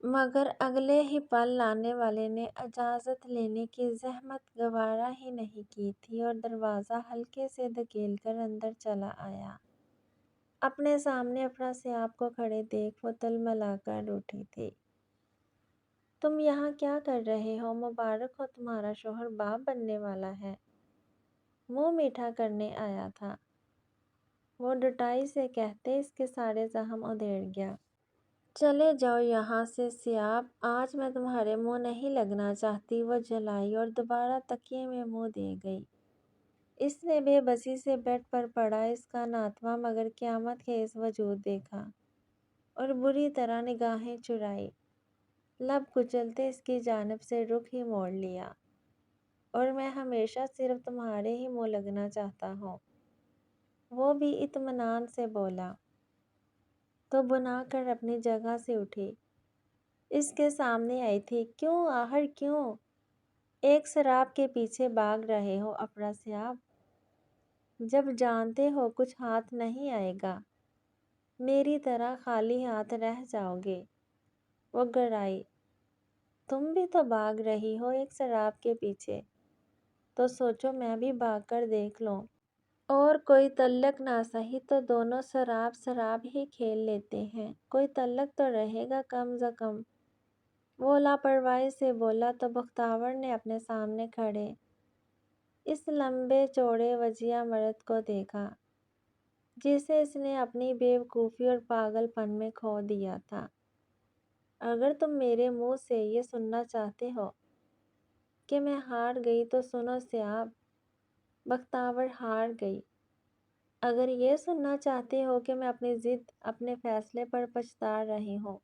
مگر اگلے ہی پل لانے والے نے اجازت لینے کی زحمت گوارا ہی نہیں کی تھی اور دروازہ ہلکے سے دھکیل کر اندر چلا آیا۔ اپنے سامنے افراسیاب کو کھڑے دیکھ وہ تلملا کر اٹھی تھی۔ تم یہاں کیا کر رہے ہو؟ مبارک ہو، تمہارا شوہر باپ بننے والا ہے، منہ میٹھا کرنے آیا تھا، وہ ڈٹائی سے کہتے اس کے سارے زخم ادھیڑ گیا۔ چلے جاؤ یہاں سے سیاب، آج میں تمہارے منہ نہیں لگنا چاہتی۔ وہ جلائی اور دوبارہ تکیے میں منہ دے گئی۔ اس نے بے بسی سے بیڈ پر پڑا اس کا ناتواں مگر قیامت خیز وجود دیکھا۔ اور بری طرح نگاہیں چرائی، لب کچلتے اس کی جانب سے رخ ہی موڑ لیا۔ اور میں ہمیشہ صرف تمہارے ہی منہ لگنا چاہتا ہوں، وہ بھی اطمینان سے بولا۔ تو بنا کر اپنی جگہ سے اٹھی، اس کے سامنے آئی تھی۔ کیوں آخر کیوں ایک شراب کے پیچھے بھاگ رہے ہو افراسیاب؟ جب جانتے ہو کچھ ہاتھ نہیں آئے گا، میری طرح خالی ہاتھ رہ جاؤ گے۔ وہ گڑائی، تم بھی تو بھاگ رہی ہو ایک شراب کے پیچھے، تو سوچو میں بھی بھاگ کر دیکھ لوں، اور کوئی تعلق نہ سہی تو دونوں شراب ہی کھیل لیتے ہیں، کوئی تعلق تو رہے گا کم از کم۔ وہ لاپرواہی سے بولا تو بختیور نے اپنے سامنے کھڑے اس لمبے چوڑے وجیہ مرد کو دیکھا، جسے اس نے اپنی بے وقوفی اور پاگل پن میں کھو دیا تھا۔ اگر تم میرے منہ سے یہ سننا چاہتے ہو کہ میں ہار گئی تو سنو سیاب، بختیور ہار گئی۔ اگر یہ سننا چاہتے ہو کہ میں اپنی ضد، اپنے فیصلے پر پچھتا رہی ہوں،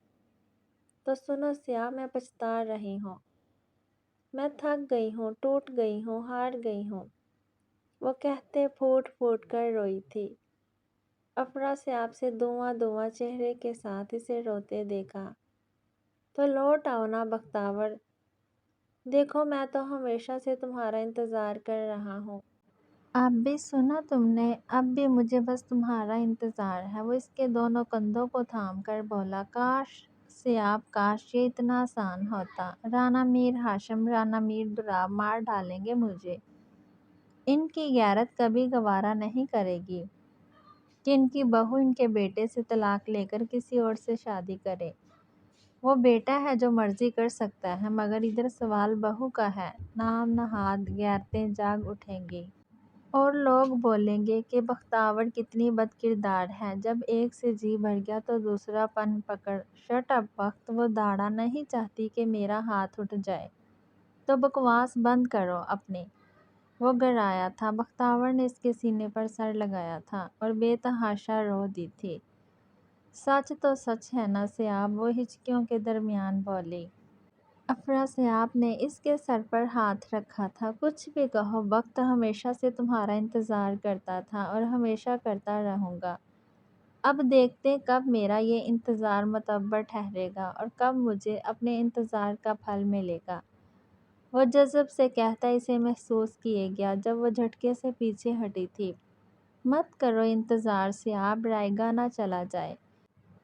تو سنو سیاب، میں پچھتا رہی ہوں۔ میں تھک گئی ہوں، ٹوٹ گئی ہوں، ہار گئی ہوں۔ وہ کہتے پھوٹ پھوٹ کر روئی تھی۔ افراسیاب سے دھواں چہرے کے ساتھ اسے روتے دیکھا۔ تو لوٹ آؤ نا بختیور، دیکھو میں تو ہمیشہ سے تمہارا انتظار کر رہا ہوں۔ اب بھی سنا تم نے، اب بھی مجھے بس تمہارا انتظار ہے۔ وہ اس کے دونوں کندھوں کو تھام کر بولا۔ کاش سیاب، کاش یہ اتنا آسان ہوتا۔ رانا میر ہاشم، رانا میر دولاب مار ڈالیں گے مجھے۔ ان کی غیرت کبھی گوارا نہیں کرے گی کہ ان کی بہو ان کے بیٹے سے طلاق لے کر کسی اور سے شادی کرے۔ وہ بیٹا ہے جو مرضی کر سکتا ہے، مگر ادھر سوال بہو کا ہے۔ نام نہاد غیرتیں جاگ اٹھیں گی، اور لوگ بولیں گے کہ بختیور کتنی بد کردار ہے، جب ایک سے جی بھر گیا تو دوسرا پن پکڑ۔ شٹ اپ بخت، وہ داڑھا نہیں چاہتی کہ میرا ہاتھ اٹھ جائے، تو بکواس بند کرو اپنی۔ وہ گڑایا تھا، بختیور نے اس کے سینے پر سر لگایا تھا اور بے تحاشا رو دی تھی۔ سچ تو سچ ہے نا سیاب، وہ ہچکیوں کے درمیان بولی۔ افراسیاب نے اس کے سر پر ہاتھ رکھا تھا۔ کچھ بھی کہو، وقت ہمیشہ سے تمہارا انتظار کرتا تھا اور ہمیشہ کرتا رہوں گا۔ اب دیکھتے کب میرا یہ انتظار معتبر ٹھہرے گا اور کب مجھے اپنے انتظار کا پھل ملے گا۔ وہ جذب سے کہتا اسے محسوس کیے گیا جب وہ جھٹکے سے پیچھے ہٹی تھی۔ مت کرو انتظار سیاب، رائے گا نہ چلا جائے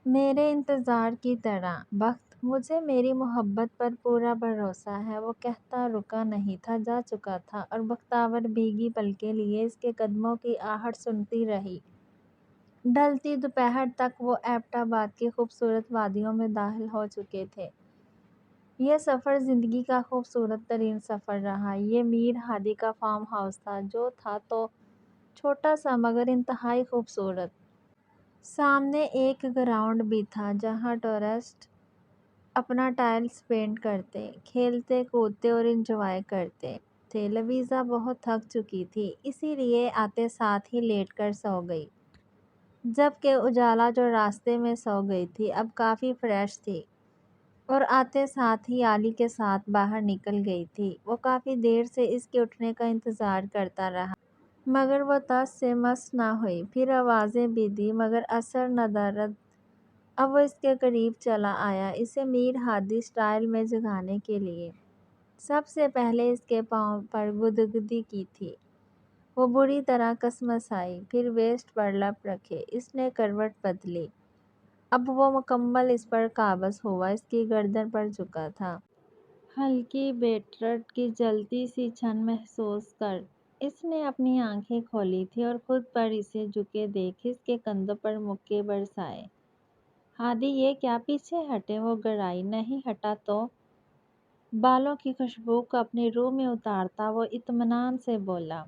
میرے انتظار کی طرح۔ بخت، مجھے میری محبت پر پورا بھروسہ ہے۔ وہ کہتا رکا نہیں تھا، جا چکا تھا، اور بختیور بھیگی پلکیں لیے اس کے قدموں کی آہٹ سنتی رہی۔ ڈھلتی دوپہر تک وہ ایبٹ آباد کی خوبصورت وادیوں میں داخل ہو چکے تھے۔ یہ سفر زندگی کا خوبصورت ترین سفر رہا۔ یہ میر ہادی کا فارم ہاؤس تھا، جو تھا تو چھوٹا سا مگر انتہائی خوبصورت۔ سامنے ایک گراؤنڈ بھی تھا جہاں ٹورسٹ اپنا ٹائم سپینڈ کرتے، کھیلتے کودتے اور انجوائے کرتے تھے۔ لویزا بہت تھک چکی تھی، اسی لیے آتے ساتھ ہی لیٹ کر سو گئی، جبکہ اجالا جو راستے میں سو گئی تھی اب کافی فریش تھی اور آتے ساتھ ہی علی کے ساتھ باہر نکل گئی تھی۔ وہ کافی دیر سے اس کے اٹھنے کا انتظار کرتا رہا، مگر وہ طس سے مس نہ ہوئی۔ پھر آوازیں بھی دی، مگر اثر نہ رد۔ اب وہ اس کے قریب چلا آیا، اسے میر ہادی سٹائل میں جگانے کے لیے۔ سب سے پہلے اس کے پاؤں پر گدگدی کی تھی۔ وہ بری طرح کسمسائی، پھر ویسٹ پر لپ رکھے۔ اس نے کروٹ بدلی، اب وہ مکمل اس پر قابض ہوا، اس کی گردن پر جھکا تھا۔ ہلکی بیٹرٹ کی جلتی سی چھن محسوس کر اس نے اپنی آنکھیں کھولی تھی اور خود پر اسے جھکے دیکھ اس کے کندھوں پر مکے برسائے۔ ہادی، یہ کیا پیچھے ہٹے؟ وہ گڑائی۔ نہیں ہٹا تو؟ بالوں کی خوشبو کو اپنی روح میں اتارتا وہ اطمینان سے بولا۔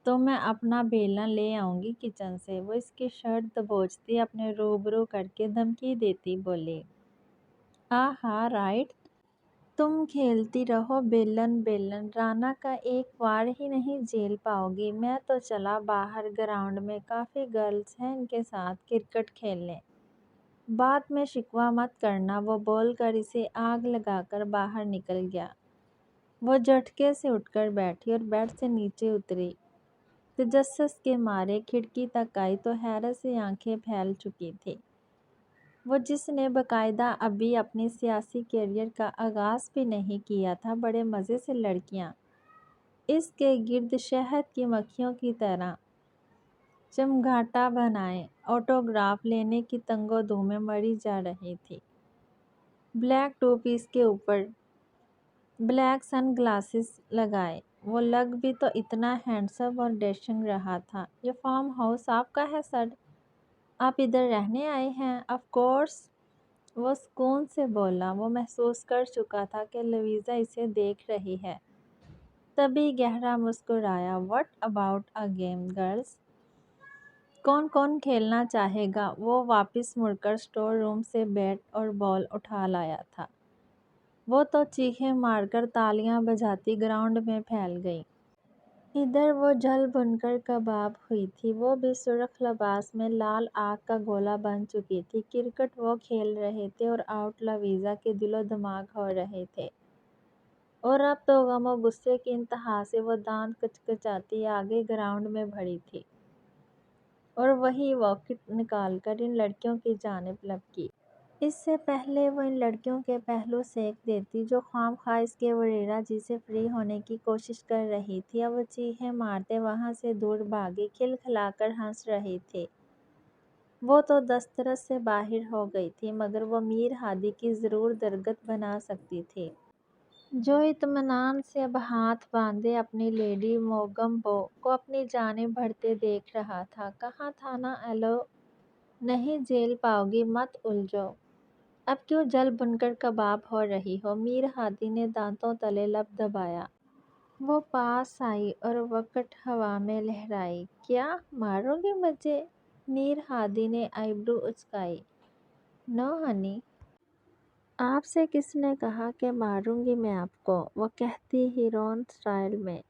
تو میں اپنا بیلن لے آؤں گی کچن سے۔ وہ اس کی شرٹ دبوچتی اپنے روبرو کر کے دھمکی دیتی بولی۔ ہاں رائٹ، تم کھیلتی رہو بیلن بیلن، رانا کا ایک وار ہی نہیں جھیل پاؤ گی۔ میں تو چلا باہر گراؤنڈ میں کافی گرلز ہیں، ان کے ساتھ کرکٹ کھیلنے۔ بعد میں شکوہ مت کرنا، وہ بول کر اسے آگ لگا کر باہر نکل گیا۔ وہ جھٹکے سے اٹھ کر بیٹھی اور بیڈ سے نیچے اتری۔ تجسس کے مارے کھڑکی تک آئی تو حیرت سے آنکھیں پھیل چکی تھی۔ وہ جس نے باقاعدہ ابھی اپنی سیاسی کیریئر کا آغاز بھی نہیں کیا تھا، بڑے مزے سے لڑکیاں اس کے گرد شہد کی مکھیوں کی طرح چمگاٹا بنائے آٹوگراف لینے کی تنگ و دو میں مری جا رہی تھی۔ بلیک ٹو پیس کے اوپر بلیک سن گلاسز لگائے، وہ لگ بھی تو اتنا ہینڈسم اور ڈیشنگ رہا تھا۔ یہ فارم ہاؤس آپ کا ہے سر؟ آپ ادھر رہنے آئے ہیں؟ آف کورس، وہ سکون سے بولا۔ وہ محسوس کر چکا تھا کہ لویزا اسے دیکھ رہی ہے، تبھی گہرا مسکرایا۔ What about a game girls? کون کون کھیلنا چاہے گا؟ وہ واپس مڑ کر اسٹور روم سے بیٹ اور بال اٹھا لایا تھا۔ وہ تو چیخیں مار کر تالیاں بجاتی گراؤنڈ میں پھیل گئی۔ ادھر وہ جل بھن کر کباب ہوئی تھی، وہ بھی سرخ لباس میں لال آگ کا گولا بن چکی تھی۔ کرکٹ وہ کھیل رہے تھے اور آؤٹ لویزا کے دل و دماغ ہو رہے تھے، اور اب تو غم و غصے کی انتہا سے وہ دانت کچکچاتی آگے گراؤنڈ میں بڑھی تھی اور وہی واکٹ نکال کر ان لڑکیوں کی جانب لپکی۔ اس سے پہلے وہ ان لڑکیوں کے پہلو سینک دیتی جو خواہ مخواہ اس کے وریرا جی سے فری ہونے کی کوشش کر رہی تھی۔ اب وہ چیخیں مارتے وہاں سے دور بھاگی، کھلکھلا کر ہنس رہی تھی۔ وہ تو دسترس سے باہر ہو گئی تھی، مگر وہ میر ہادی کی ضرور درگت بنا سکتی تھی، جو اطمینان سے اب ہاتھ باندھے اپنی لیڈی موگمبو کو اپنی جانب بڑھتے دیکھ رہا تھا۔ کہاں تھا نا ایلو؟ نہیں جھیل پاؤ گی، مت الجھو۔ اب کیوں جل بن کر کباب ہو رہی ہو؟ میر ہادی نے دانتوں تلے لب دبایا۔ وہ پاس آئی اور وکٹ ہوا میں لہرائی۔ کیا مارو گی مجھے؟ میر ہادی نے آئی برو اچکائی۔ نو ہنی، آپ سے کس نے کہا کہ ماروں گی میں آپ کو؟ وہ کہتی ہیروئن سٹائل میں،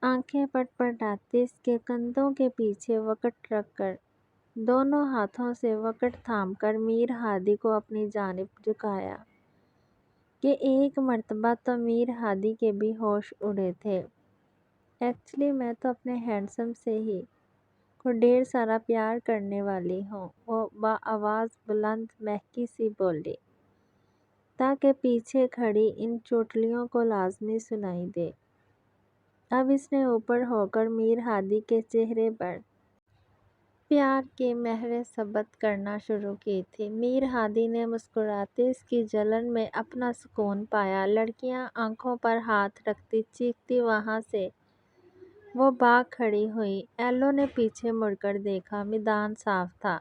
آنکھیں پٹ پٹاتی اس کے کندھوں کے پیچھے وکٹ رکھ کر۔ دونوں ہاتھوں سے وکٹ تھام کر میر ہادی کو اپنی جانب جھکایا کہ ایک مرتبہ تو میر ہادی کے بھی ہوش اڑے تھے۔ ایکچولی میں تو اپنے ہینڈسم سے ہی کو ڈھیر سارا پیار کرنے والی ہوں، وہ بآواز بلند مہکی سی بولی، تاکہ پیچھے کھڑی ان چوٹلیوں کو لازمی سنائی دے۔ اب اس نے اوپر ہو کر میر ہادی کے چہرے پر پیار کی مہریں ثبت کرنا شروع کی تھی۔ میر ہادی نے مسکراتے اس کی جلن میں اپنا سکون پایا۔ لڑکیاں آنکھوں پر ہاتھ رکھتی چیختی وہاں سے وہ بھاگ کھڑی ہوئی۔ ایلو نے پیچھے مڑ کر دیکھا، میدان صاف تھا۔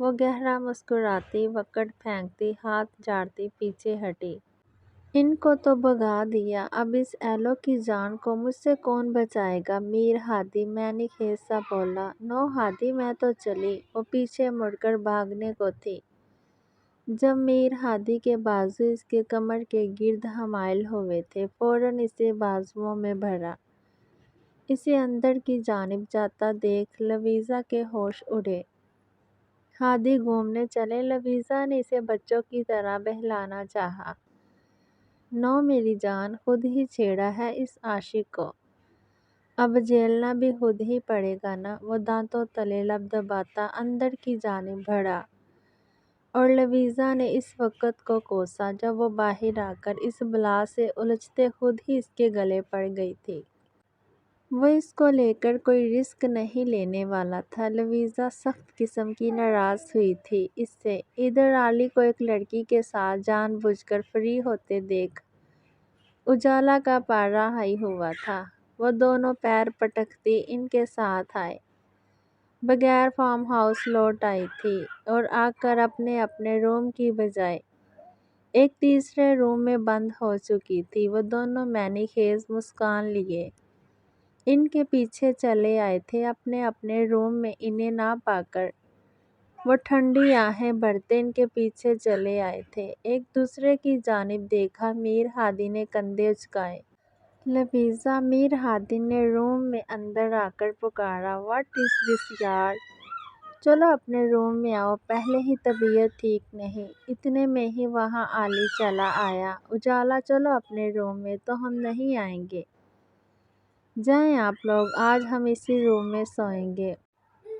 وہ گہرا مسکراتی، وکٹ پھینکتی، ہاتھ جھاڑتی پیچھے ہٹی۔ ان کو تو بھگا دیا، اب اس ایلو کی جان کو مجھ سے کون بچائے گا؟ میر ہادی معنی خیز سا بولا۔ نو ہادی، میں تو چلی۔ وہ پیچھے مڑ کر بھاگنے کو تھی، جب میر ہادی کے بازو اس کے کمر کے گرد حمائل ہوئے تھے۔ فوراً اسے بازوؤں میں بھرا، اسے اندر کی جانب جاتا دیکھ لویزا کے ہوش اڑے۔ ہادی گھومنے چلے؟ لویزا نے اسے بچوں کی طرح بہلانا چاہا۔ نو میری جان، خود ہی چھیڑا ہے اس عاشق کو، اب جھیلنا بھی خود ہی پڑے گا نا۔ وہ دانتوں تلے لب دباتا اندر کی جانب بڑھا اور لویزا نے اس وقت کو کوسا جب وہ باہر آ کر اس بلا سے الجھتے خود ہی اس کے گلے پڑ گئی تھی۔ وہ اس کو لے کر کوئی رسک نہیں لینے والا تھا۔ لویزا سخت قسم کی ناراض ہوئی تھی اس سے۔ ادھر علی کو ایک لڑکی کے ساتھ جان بوجھ کر فری ہوتے دیکھ اجالا کا پارا ہائی ہوا تھا۔ وہ دونوں پیر پٹکتی ان کے ساتھ آئے بغیر فارم ہاؤس لوٹ آئی تھی اور آ کر اپنے اپنے روم کی بجائے ایک تیسرے روم میں بند ہو چکی تھی۔ وہ دونوں معنی خیز مسکان لیے ان کے پیچھے چلے آئے تھے اپنے اپنے روم میں۔ انہیں نہ پا کر وہ ٹھنڈی آہیں بھرتے ان کے پیچھے چلے آئے تھے۔ ایک دوسرے کی جانب دیکھا، میر ہادی نے کندھے اچکائے۔ لویزا! میر ہادی نے روم میں اندر آ کر پکارا۔ واٹ از دس یار؟ چلو اپنے روم میں آؤ، پہلے ہی طبیعت ٹھیک نہیں۔ اتنے میں ہی وہاں علی چلا آیا۔ اجالا چلو اپنے روم میں، تو ہم نہیں آئیں گے۔ جائیں آپ لوگ، آج ہم اسی روم میں سوئیں گے۔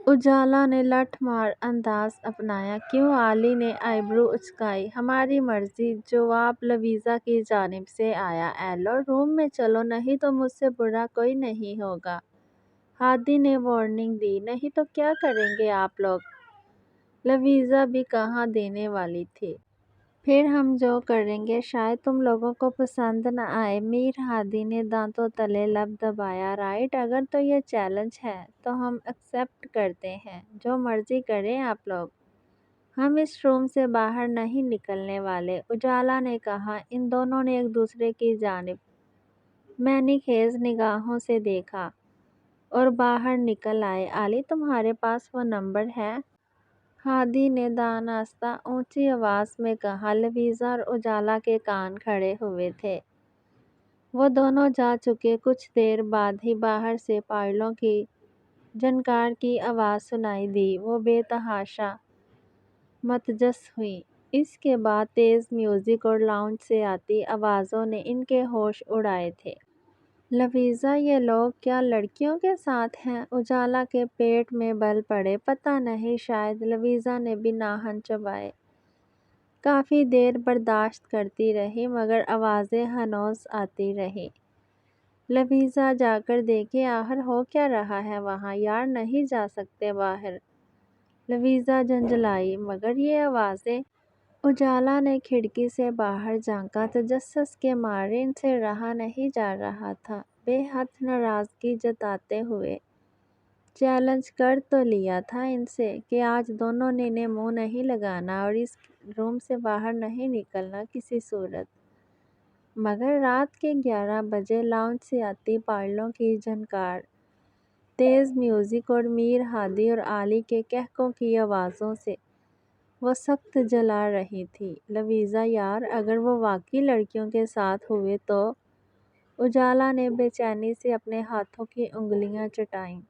اجالا نے لٹھ مار انداز اپنایا۔ کیوں؟ علی نے آئیبرو اچکائی۔ ہماری مرضی۔ جواب لویزا کی جانب سے آیا۔ ایلو، روم میں چلو، نہیں تو مجھ سے برا کوئی نہیں ہوگا۔ ہادی نے وارننگ دی۔ نہیں تو کیا کریں گے آپ لوگ؟ لویزا بھی کہاں دینے والی تھی۔ پھر ہم جو کریں گے شاید تم لوگوں کو پسند نہ آئے۔ میر ہادی نے دانتوں تلے لب دبایا۔ رائٹ، اگر تو یہ چیلنج ہے تو ہم ایکسپٹ کرتے ہیں۔ جو مرضی کریں آپ لوگ، ہم اس روم سے باہر نہیں نکلنے والے۔ اجالا نے کہا۔ ان دونوں نے ایک دوسرے کی جانب معنی خیز نگاہوں سے دیکھا اور باہر نکل آئے۔ علی، تمہارے پاس وہ نمبر ہے؟ ہادی نے دانستہ اونچی آواز میں کہا۔ لویزا اور اجالا کے کان کھڑے ہوئے تھے۔ وہ دونوں جا چکے۔ کچھ دیر بعد ہی باہر سے پائلوں کی جھنکار کی آواز سنائی دی۔ وہ بے تحاشا متجس ہوئیں۔ اس کے بعد تیز میوزک اور لاؤنج سے آتی آوازوں نے ان کے ہوش اڑائے تھے۔ لویزا، یہ لوگ کیا لڑکیوں کے ساتھ ہیں؟ اجالا کے پیٹ میں بل پڑے۔ پتہ نہیں، شاید۔ لویزا نے بھی ناخن چبائے۔ کافی دیر برداشت کرتی رہی مگر آوازیں ہنوز آتی رہیں۔ لویزا، جا کر دیکھیں آخر ہو کیا رہا ہے وہاں۔ یار، نہیں جا سکتے باہر۔ لویزا جھنجھلائی۔ مگر یہ آوازیں؟ اجالا نے کھڑکی سے باہر جھانکا۔ تجسس کے مارے ان سے رہا نہیں جا رہا تھا۔ بے حد ناراضگی جتاتے ہوئے چیلنج کر تو لیا تھا ان سے کہ آج دونوں نے انہیں منہ نہیں لگانا اور اس روم سے باہر نہیں نکلنا کسی صورت۔ مگر رات کے 11 بجے لاؤنج سے آتی پائلوں کی جھنکار، تیز میوزک اور میر ہادی اور علی کے کہکوں کی آوازوں سے وہ سخت جلا رہی تھی۔ لویزا، یار، اگر وہ واقعی لڑکیوں کے ساتھ ہوئے تو؟ اجالا نے بے چینی سے اپنے ہاتھوں کی انگلیاں چٹائیں۔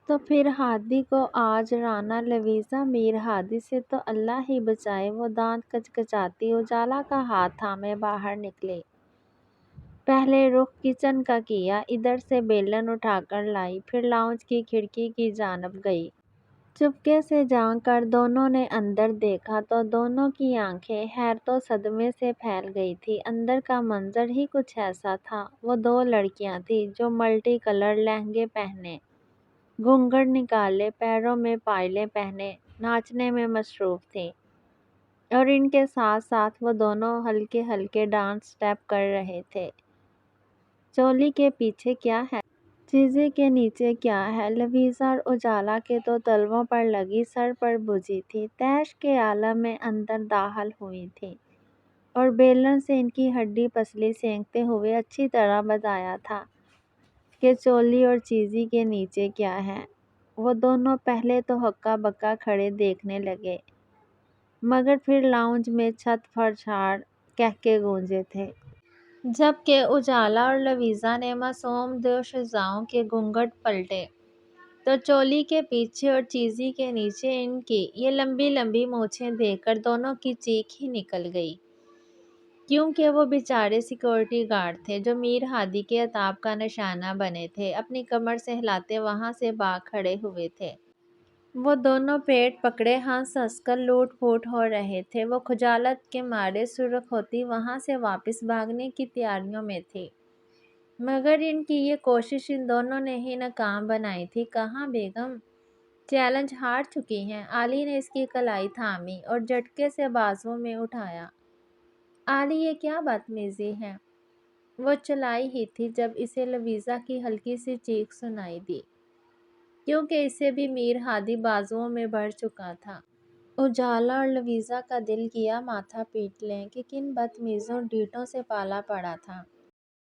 تو پھر ہادی کو آج رانا لویزا، میر ہادی سے تو اللہ ہی بچائے۔ وہ دانت کچکچاتی اجالا کا ہاتھ تھامے باہر نکلی۔ پہلے رخ کچن کا کیا، ادھر سے بیلن اٹھا کر لائی، پھر لاؤنج کی کھڑکی کی جانب گئی۔ چپکے سے جھانک کر دونوں نے اندر دیکھا تو دونوں کی آنکھیں حیرت و صدمے سے پھیل گئی تھیں۔ اندر کا منظر ہی کچھ ایسا تھا۔ وہ دو لڑکیاں تھیں جو ملٹی کلر لہنگے پہنے، گھونگھٹ نکالے، پیروں میں پائلیں پہنے ناچنے میں مصروف تھیں، اور ان کے ساتھ ساتھ وہ دونوں ہلکے ہلکے ڈانس سٹیپ کر رہے تھے۔ چولی کے پیچھے کیا ہے؟ چیزی کے نیچے کیا ہے؟ لویزا اور اجالا کے تو تلووں پر لگی، سر پر بجھی تھی، طیش کے عالم میں اندر داخل ہوئی تھی اور بیلن سے ان کی ہڈی پسلی سینکتے ہوئے اچھی طرح بتایا تھا کہ چولی اور چیزی کے نیچے کیا ہے۔ وہ دونوں پہلے تو ہکا بکا کھڑے دیکھنے لگے مگر پھر لاؤنج میں چھت پھاڑ کہکے گونجے تھے۔ جبکہ اجالا اور لویزا نے معصوم دوشیزاؤں کے گھونگھٹ پلٹے تو چولی کے پیچھے اور چیزی کے نیچے ان کی یہ لمبی لمبی مونچھیں دیکھ کر دونوں کی چیخ ہی نکل گئی، کیونکہ وہ بیچارے سیکورٹی گارڈ تھے جو میر ہادی کے عتاب کا نشانہ بنے تھے، اپنی کمر سہلاتے وہاں سے بھاگ کھڑے ہوئے تھے۔ وہ دونوں پیٹ پکڑے ہنس ہنس کر لوٹ پوٹ ہو رہے تھے۔ وہ خجالت کے مارے سرخ ہوتی وہاں سے واپس بھاگنے کی تیاریوں میں تھی مگر ان کی یہ کوشش ان دونوں نے ہی ناکام بنائی تھی۔ کہاں بیگم؟ چیلنج ہار چکی ہیں۔ علی نے اس کی کلائی تھامی اور جھٹکے سے بازوؤں میں اٹھایا۔ علی، یہ کیا بدتمیزی ہے؟ وہ چلائی ہی تھی جب اسے لویزا کی ہلکی سی چیخ سنائی دی، کیونکہ اسے بھی میر ہادی بازوؤں میں بھر چکا تھا۔ اجالا اور لویزا کا دل کیا ماتھا پیٹ لیں کہ کن بدتمیزوں ڈھیٹوں سے پالا پڑا تھا۔